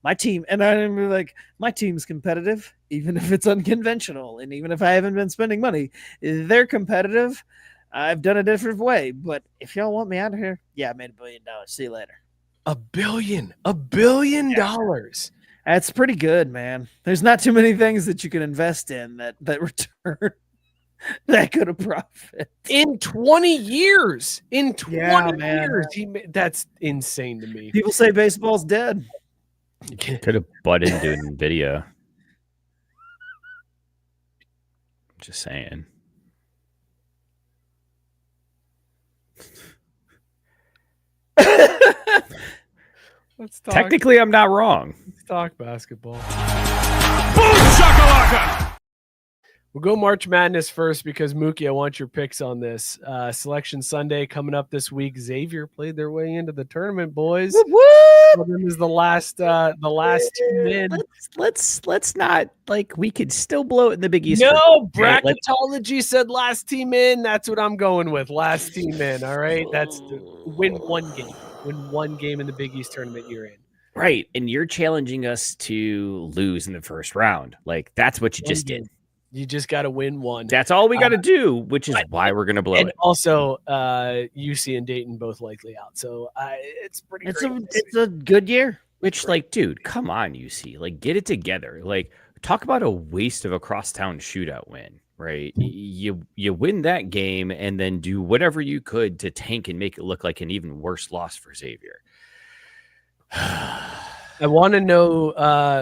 My team, and I'm my team's competitive, even if it's unconventional, and even if I haven't been spending money, they're competitive. I've done a different way, but if y'all want me out of here, I made $1 billion. See you later. $1 billion. That's pretty good, man. There's not too many things that you can invest in that return that good a profit in 20 years. Years, that's insane to me. People say baseball's dead. Could have butted into NVIDIA. Just saying. Let's talk. Technically, I'm not wrong. Let's talk basketball. Boom shakalaka! We'll go March Madness first because, Mookie, I want your picks on this. Selection Sunday coming up this week. Xavier played their way into the tournament, boys. This is the last 2 men. Let's not we could still blow it in the Big East. No, bracketology said last team in. That's what I'm going with. Last team in. All right, that's win one game. Win one game in the Big East tournament you're in. Right, and you're challenging us to lose in the first round. That's what you just did. You just got to win one. That's all we got to do, which is why we're going to blow it. Also, UC and Dayton both likely out. So it's pretty It's a good year. Which, dude, come on, UC. Get it together. Talk about a waste of a crosstown shootout win, right? You win that game and then do whatever you could to tank and make it look like an even worse loss for Xavier. I want to know,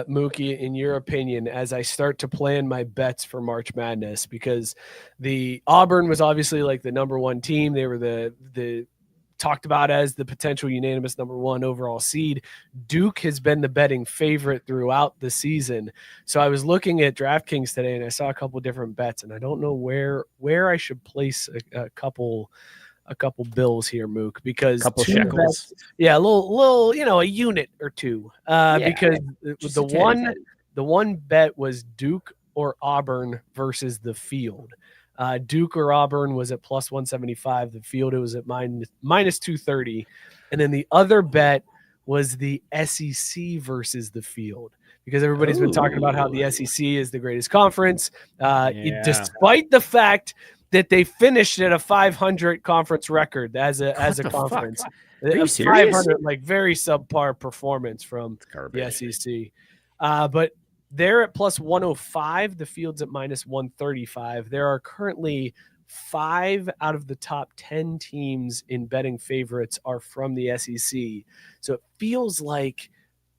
Mookie, in your opinion, as I start to plan my bets for March Madness, because the Auburn was obviously the number one team. They were the talked about as the potential unanimous number one overall seed. Duke has been the betting favorite throughout the season. So I was looking at DraftKings today and I saw a couple different bets, and I don't know where I should place a couple bills here, Mook, because couple shekels. A little, a unit or two. Because the one bet was Duke or Auburn versus the field. Duke or Auburn was at plus 175. The field, it was at minus 230. And then the other bet was the SEC versus the field, because everybody's been talking about how the SEC is the greatest conference, despite the fact that they finished at a 500 conference record as a conference. Are you serious? 500, like very subpar performance from the SEC. But they're at plus 105. The field's at minus 135. There are currently 5 out of the top 10 teams in betting favorites are from the SEC. So it feels like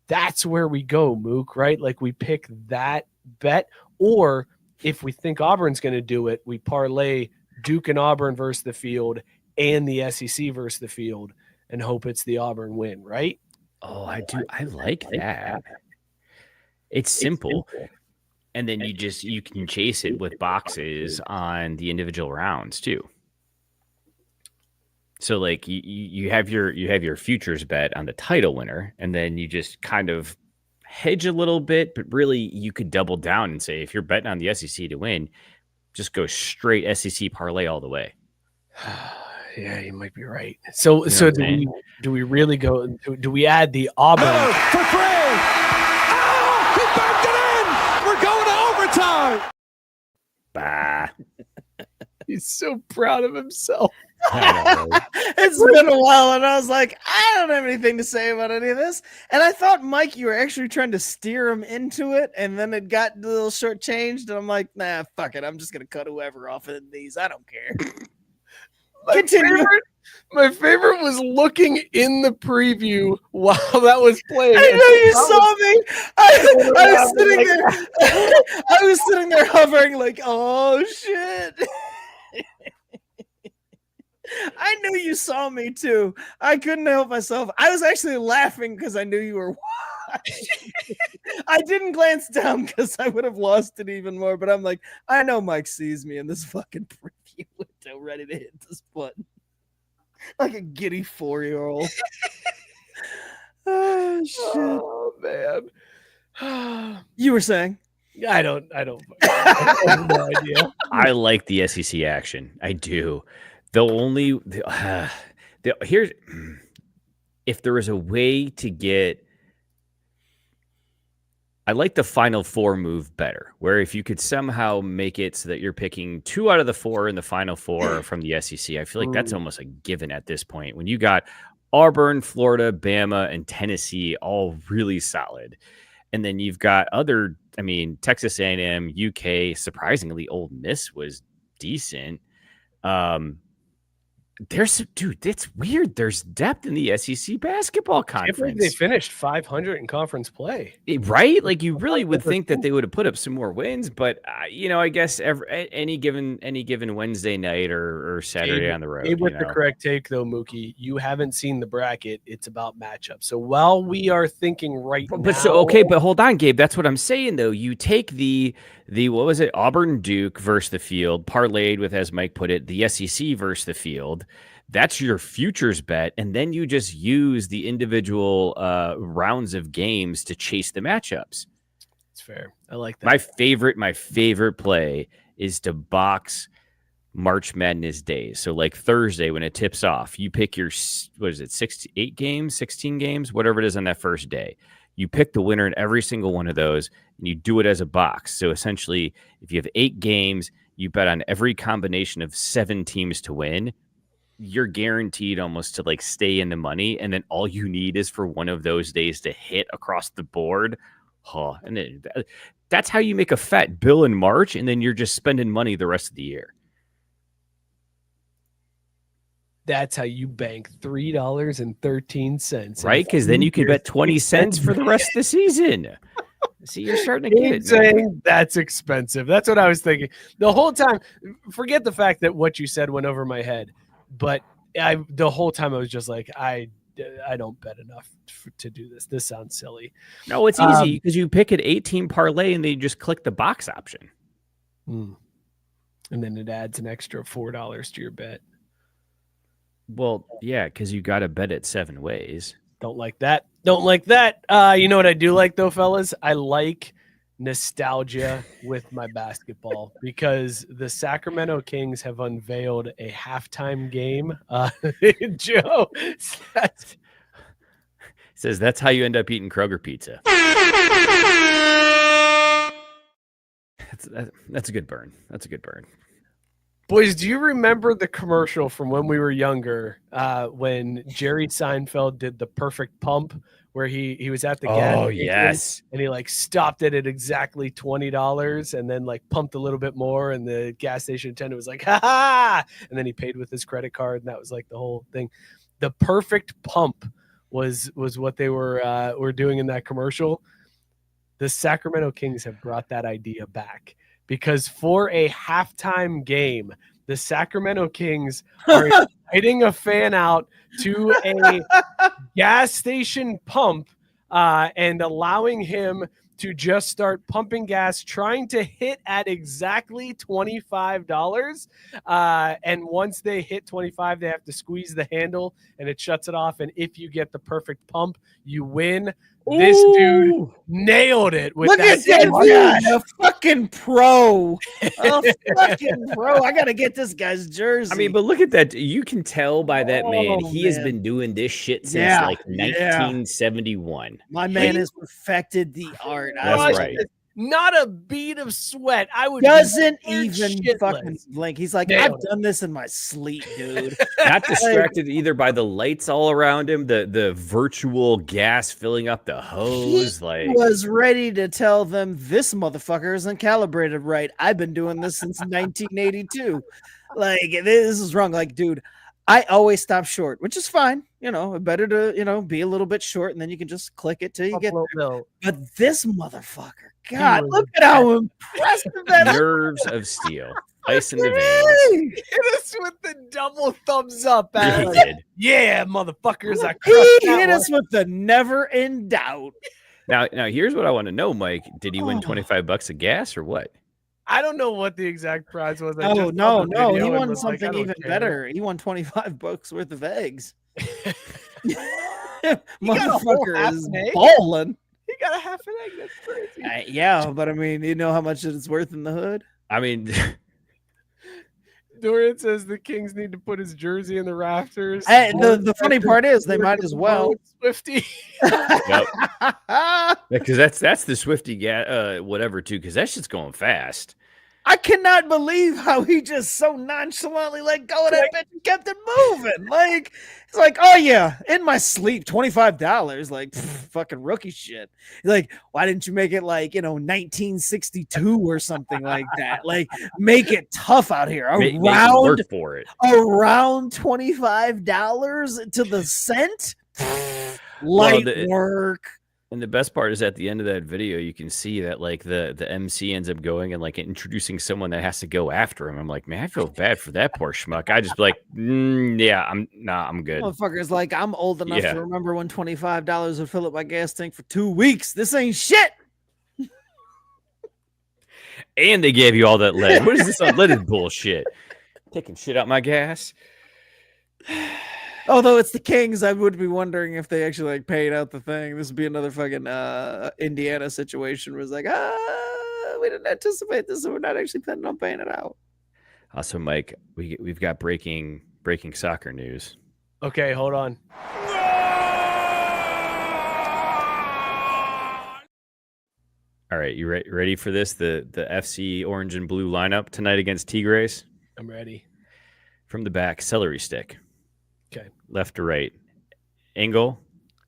that's where we go, Mook, right? Like we pick that bet, or if we think Auburn's going to do it, we parlay Duke and Auburn versus the field and the SEC versus the field and hope it's the Auburn win, right? Oh, I do. I like that. It's simple. And then you can chase it with boxes on the individual rounds too. So like you have your futures bet on the title winner, and then you just kind of hedge a little bit, but really you could double down and say, if you're betting on the SEC to win, just go straight SEC parlay all the way. Yeah, you might be right. So do we really go? Do we add the Auburn? Miller for three. Oh, he backed it in. We're going to overtime. Bah. He's so proud of himself. It's been a while, and I was like, I don't have anything to say about any of this. And I thought, Mike, you were actually trying to steer him into it, and then it got a little shortchanged, and I'm like, nah, fuck it. I'm just going to cut whoever off of these. I don't care. Continue. My favorite was looking in the preview while that was playing. I know you saw me. I was sitting there. I was sitting there hovering like, oh, shit. I knew you saw me too. I couldn't help myself. I was actually laughing because I knew you were watching. I didn't glance down because I would have lost it even more. But I'm like, I know Mike sees me in this fucking preview window, ready to hit this button like a giddy 4-year-old. Oh shit! Oh man, you were saying? I don't. I have no idea. I like the SEC action. I do. Here's if there was a way to get, I like the Final Four move better, where if you could somehow make it so that you're picking 2 out of the 4 in the Final Four from the SEC, I feel like that's almost a given at this point. When you got Auburn, Florida, Bama, and Tennessee all really solid, and then you've got Texas A&M, UK, surprisingly, Ole Miss was decent. It's weird. There's depth in the SEC basketball conference. They finished 500 in conference play, right? Like you really would think that they would have put up some more wins, but I guess any given Wednesday night or Saturday on the road. With the correct take though, Mookie, you haven't seen the bracket. It's about matchups. So while we are thinking but hold on, Gabe. That's what I'm saying though. You take the what was it? Auburn Duke versus the field, parlayed with, as Mike put it, the SEC versus the field. That's your futures bet, and then you just use the individual rounds of games to chase the matchups. It's fair. I like that. My favorite play is to box March Madness days. So like Thursday when it tips off, you pick your 16 games, whatever it is on that first day. You pick the winner in every single one of those, and you do it as a box. So essentially, if you have 8 games, you bet on every combination of 7 teams to win. You're guaranteed almost to like stay in the money. And then all you need is for one of those days to hit across the board. And then, that's how you make a fat bill in March. And then you're just spending money the rest of the year. That's how you bank $3.13. Right? Because then you can bet 20 cents for the rest of the season. See, you're starting to get it. Saying that's expensive. That's what I was thinking the whole time. Forget the fact that what you said went over my head. But the whole time I was just like, I don't bet enough to do this. This sounds silly. No, it's easy because you pick an 18 parlay and then you just click the box option. And then it adds an extra $4 to your bet. Well, yeah, because you got to bet it 7 ways. Don't like that. You know what I do like though, fellas? I like nostalgia with my basketball because the Sacramento Kings have unveiled a halftime game. Joe says that's how you end up eating Kroger pizza. That's a good burn. That's a good burn. Boys, do you remember the commercial from when we were younger when Jerry Seinfeld did the perfect pump where he was at the gas station yes. and he like stopped it at exactly $20 and then like pumped a little bit more and the gas station attendant was like, ha ha, and then he paid with his credit card and that was like the whole thing. The perfect pump was what they were doing in that commercial. The Sacramento Kings have brought that idea back because for a halftime game, the Sacramento Kings are inviting a fan out to a gas station pump and allowing him to just start pumping gas, trying to hit at exactly $25. And once they hit 25, they have to squeeze the handle and it shuts it off. And if you get the perfect pump, you win. This dude nailed it with Look that. at that dude, a fucking pro. A fucking pro. I got to get this guy's jersey. I mean, but look at that. You can tell by that man. Oh, He has man. been doing this shit since Yeah, like 1971. My man has perfected the art. That's right. Not a bead of sweat. I would Doesn't be even shitless. fucking blink. He's like, Nailed I've done this in my sleep, dude. Not distracted either by the lights all around him, the virtual gas filling up the hose. He was ready to tell them this motherfucker isn't calibrated right. I've been doing this since 1982. Like, this is wrong. Like, dude, I always stop short, which is fine. You know, better to, be a little bit short and then you can just click it till you get there. But this motherfucker, God, look at how impressive that is. Nerves of steel. Ice in the veins. Hit us with the double thumbs up. Yeah, he did. Yeah, motherfuckers. He hit us with the never in doubt. Now, here's what I want to know, Mike. Did he win $25 of gas or what? I don't know what the exact prize was. No. He won something even better. He won $25 worth of eggs. Motherfucker is balling. He got a half an egg. That's crazy. Yeah, but I mean, you know how much it's worth in the hood? I mean, Dorian says the Kings need to put his jersey in the rafters. And the funny part is they might as well. Swifty. because that's the Swifty whatever too, because that shit's going fast. I cannot believe how he just so nonchalantly let go of that bitch and kept it moving. Like, it's like, oh yeah, in my sleep, $25. Like, fucking rookie shit. Like, why didn't you make it like, 1962 or something like that? Like, make it tough out here. Make it work for it. Around $25 to the cent. Light work. And the best part is at the end of that video, you can see that like the MC ends up going and like introducing someone that has to go after him. I'm like, man, I feel bad for that poor schmuck. I just be like, yeah, I'm good. Motherfuckers, like I'm old enough to remember when $25 would fill up my gas tank for 2 weeks. This ain't shit. And they gave you all that lead. What is this unleaded bullshit? Taking shit out my gas. Although it's the Kings, I would be wondering if they actually like paid out the thing. This would be another fucking Indiana situation where it's like, we didn't anticipate this, so we're not actually planning on paying it out. Also, Mike, we've got breaking soccer news. Okay, hold on. All right, you ready for this? The FC orange and blue lineup tonight against Tigres? I'm ready. From the back, celery stick. Okay. Left to right. Engel,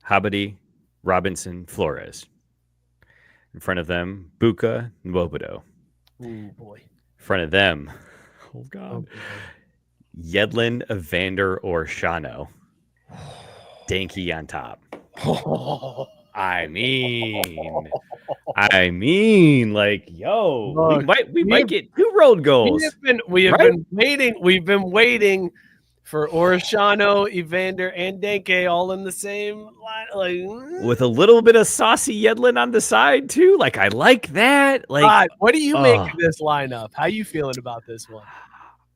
Habadi, Robinson, Flores. In front of them, Buka, and Wobodo. Oh, boy. In front of them, oh, God. Yedlin, Evander, or Shano. Danky on top. I mean, like, yo, look, we might get 2 road goals. We've been waiting for Orishano, Evander, and Denke all in the same line, like with a little bit of saucy Yedlin on the side too. Like, I like that. Like, God, what do you make of this lineup? How you feeling about this one?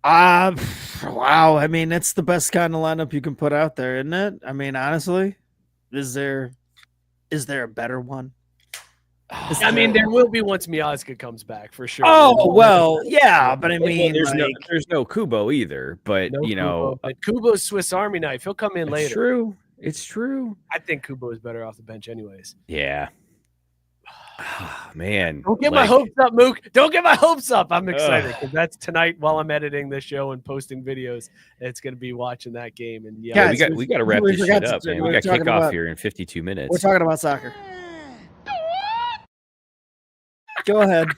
Wow. I mean, it's the best kind of lineup you can put out there, isn't it? I mean, honestly, is there a better one? I mean, there will be once Miazga comes back for sure. Oh well, yeah, but I mean, there's no Kubo either. But but Kubo's Swiss Army knife. He'll come in later. It's true. I think Kubo is better off the bench, anyways. Yeah. Man, Don't get my hopes up, Mook. Don't get my hopes up. I'm excited because that's tonight while I'm editing the show and posting videos. It's going to be watching that game. And yeah, we got to wrap this shit up, man. We got kickoff here in 52 minutes. We're talking about soccer. Go ahead.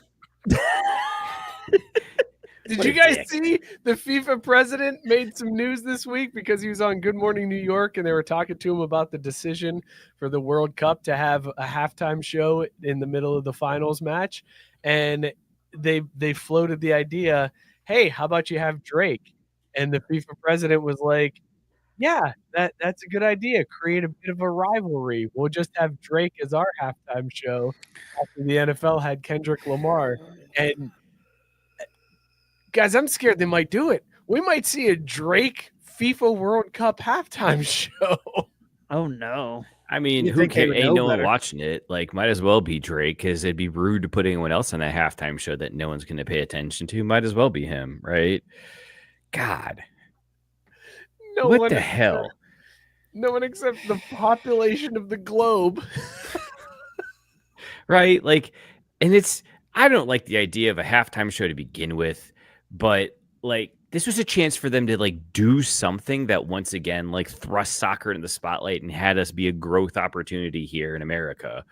Did you guys see the FIFA president made some news this week because he was on Good Morning New York and they were talking to him about the decision for the World Cup to have a halftime show in the middle of the finals match, and they floated the idea, hey, how about you have Drake? And the FIFA president was like, yeah, that's a good idea. Create a bit of a rivalry. We'll just have Drake as our halftime show after the NFL had Kendrick Lamar. And guys, I'm scared they might do it. We might see a Drake FIFA World Cup halftime show. Oh no! I mean, who cares? Ain't no one watching it. Like, might as well be Drake because it'd be rude to put anyone else on a halftime show that no one's going to pay attention to. Might as well be him, right? God, what the hell? No one except the population of the globe, right? Like, and I don't like the idea of a halftime show to begin with. But like, this was a chance for them to like do something that once again like thrust soccer into the spotlight and had us be a growth opportunity here in America.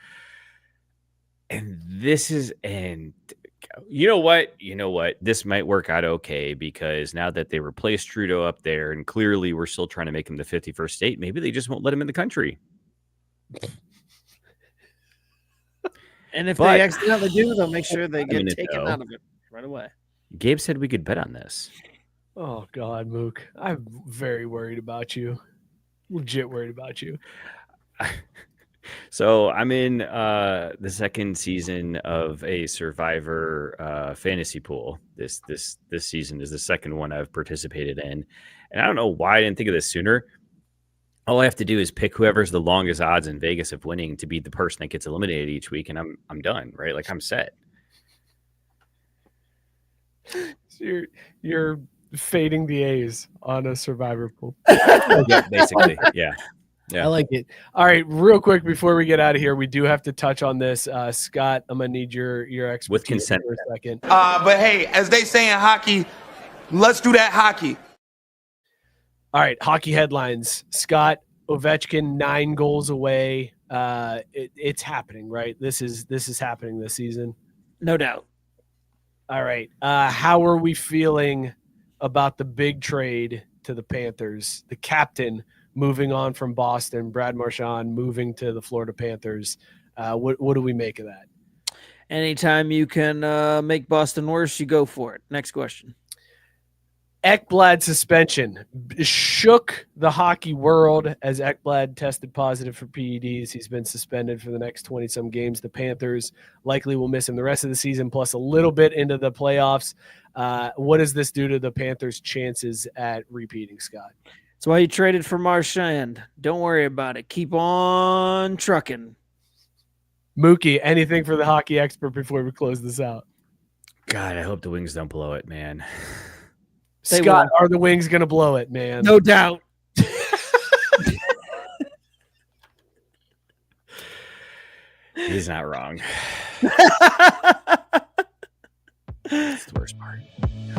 And you know what? This might work out okay because now that they replaced Trudeau up there and clearly we're still trying to make him the 51st state, maybe they just won't let him in the country. And if they accidentally do, they'll make sure they get taken out of it right away. Gabe said we could bet on this. Oh, God, Mook. I'm very worried about you. Legit worried about you. So I'm in the second season of a Survivor fantasy pool. This season is the second one I've participated in. And I don't know why I didn't think of this sooner. All I have to do is pick whoever's the longest odds in Vegas of winning to be the person that gets eliminated each week, and I'm done, right? Like, I'm set. So you're fading the A's on a Survivor pool. Yeah, basically. Yeah. I like it. All right, real quick before we get out of here, we do have to touch on this. Scott, I'm gonna need your expertise with consent for a second. But hey, as they say in hockey, let's do that hockey. All right, hockey headlines. Scott, Ovechkin 9 goals away. It's happening, right? This is happening this season. No doubt. All right. How are we feeling about the big trade to the Panthers? The captain moving on from Boston, Brad Marchand moving to the Florida Panthers. What do we make of that? Anytime you can make Boston worse, you go for it. Next question. Ekblad suspension shook the hockey world as Ekblad tested positive for PEDs. He's been suspended for the next 20-some games. The Panthers likely will miss him the rest of the season, plus a little bit into the playoffs. What does this do to the Panthers' chances at repeating, Scott? That's why you traded for Marchand. Don't worry about it. Keep on trucking. Mookie, anything for the hockey expert before we close this out? God, I hope the Wings don't blow it, man. Scott, are the Wings going to blow it, man? No doubt. He's not wrong. That's the worst part.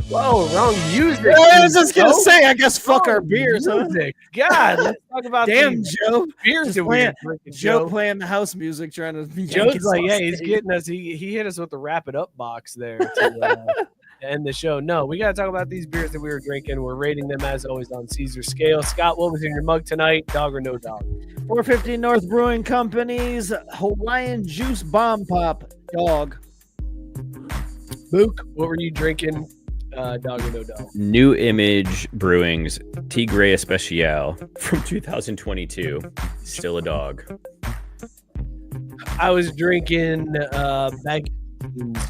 Whoa, wrong music. I was just going to say, I guess fuck our beers, music. Huh? God, let's talk about damn Joe. Beers that we're drinking, Joe playing the house music, trying to be Joe's like, yeah, he's getting us. He hit us with the wrap it up box there to end the show. No, we got to talk about these beers that we were drinking. We're rating them as always on Caesar's scale. Scott, what was in your mug tonight? Dog or no dog? 450 North Brewing Company's Hawaiian Juice Bomb Pop. Dog. Mook, what were you drinking? Dog or no dog? New Image Brewing's Tigres Especial from 2022. Still a dog. I was drinking bag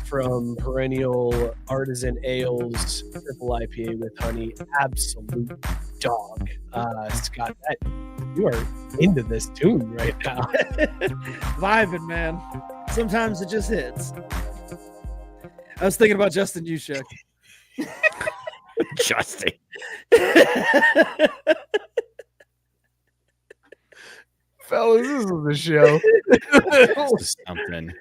from Perennial Artisan Ales triple IPA with honey. Absolute dog. Scott, you are into this tune right now. Vibing, man. Sometimes it just hits. I was thinking about Justin Juszczyk. Justin. Fellas, this is the show. This is something.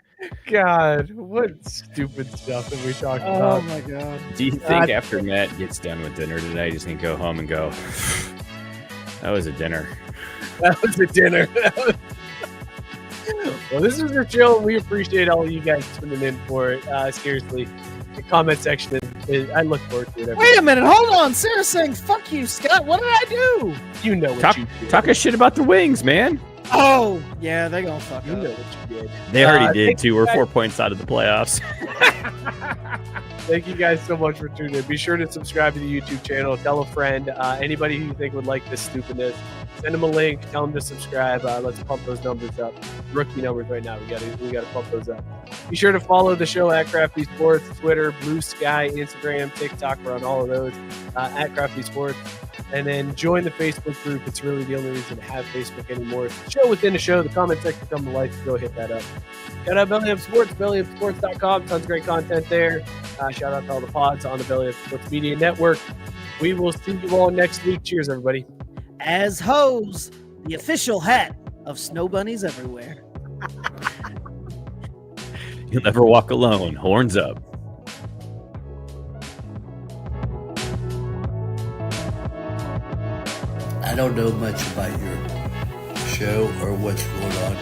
God, what stupid stuff that we talked Oh about. my god. Do you think after Matt gets done with dinner tonight, he's going to go home and go, that was a dinner? That was a dinner. Well, this is the show. We appreciate all of you guys tuning in for it. Seriously, the comment section I look forward to it. Wait a minute, hold on. Sarah's saying, fuck you, Scott. What did I do? You know what you did. Talk a shit about the Wings, man. Oh, yeah, they gonna fuck You up. know what you did. They already did, thank too. you We're guys. 4 points out of the playoffs. Thank you guys so much for tuning in. Be sure to subscribe to the YouTube channel. Tell a friend. Anybody who you think would like this stupidness, send them a link. Tell them to subscribe. Let's pump those numbers up. Rookie numbers right now. We gotta pump those up. Be sure to follow the show at Crafty Sports, Twitter, Blue Sky, Instagram, TikTok. We're on all of those at Crafty Sports. And then join the Facebook group. It's really the only reason to have Facebook anymore. It's the show within the show. The comment section come to life. Go hit that up. Shout out Belly Up Sports, bellyupsports.com. Tons of great content there. Shout out to all the pods on the Belly Up Sports Media Network. We will see you all next week. Cheers, everybody. As Hose, the official hat of Snow Bunnies everywhere. You'll never walk alone. Horns up. I don't know much about your show or what's going on.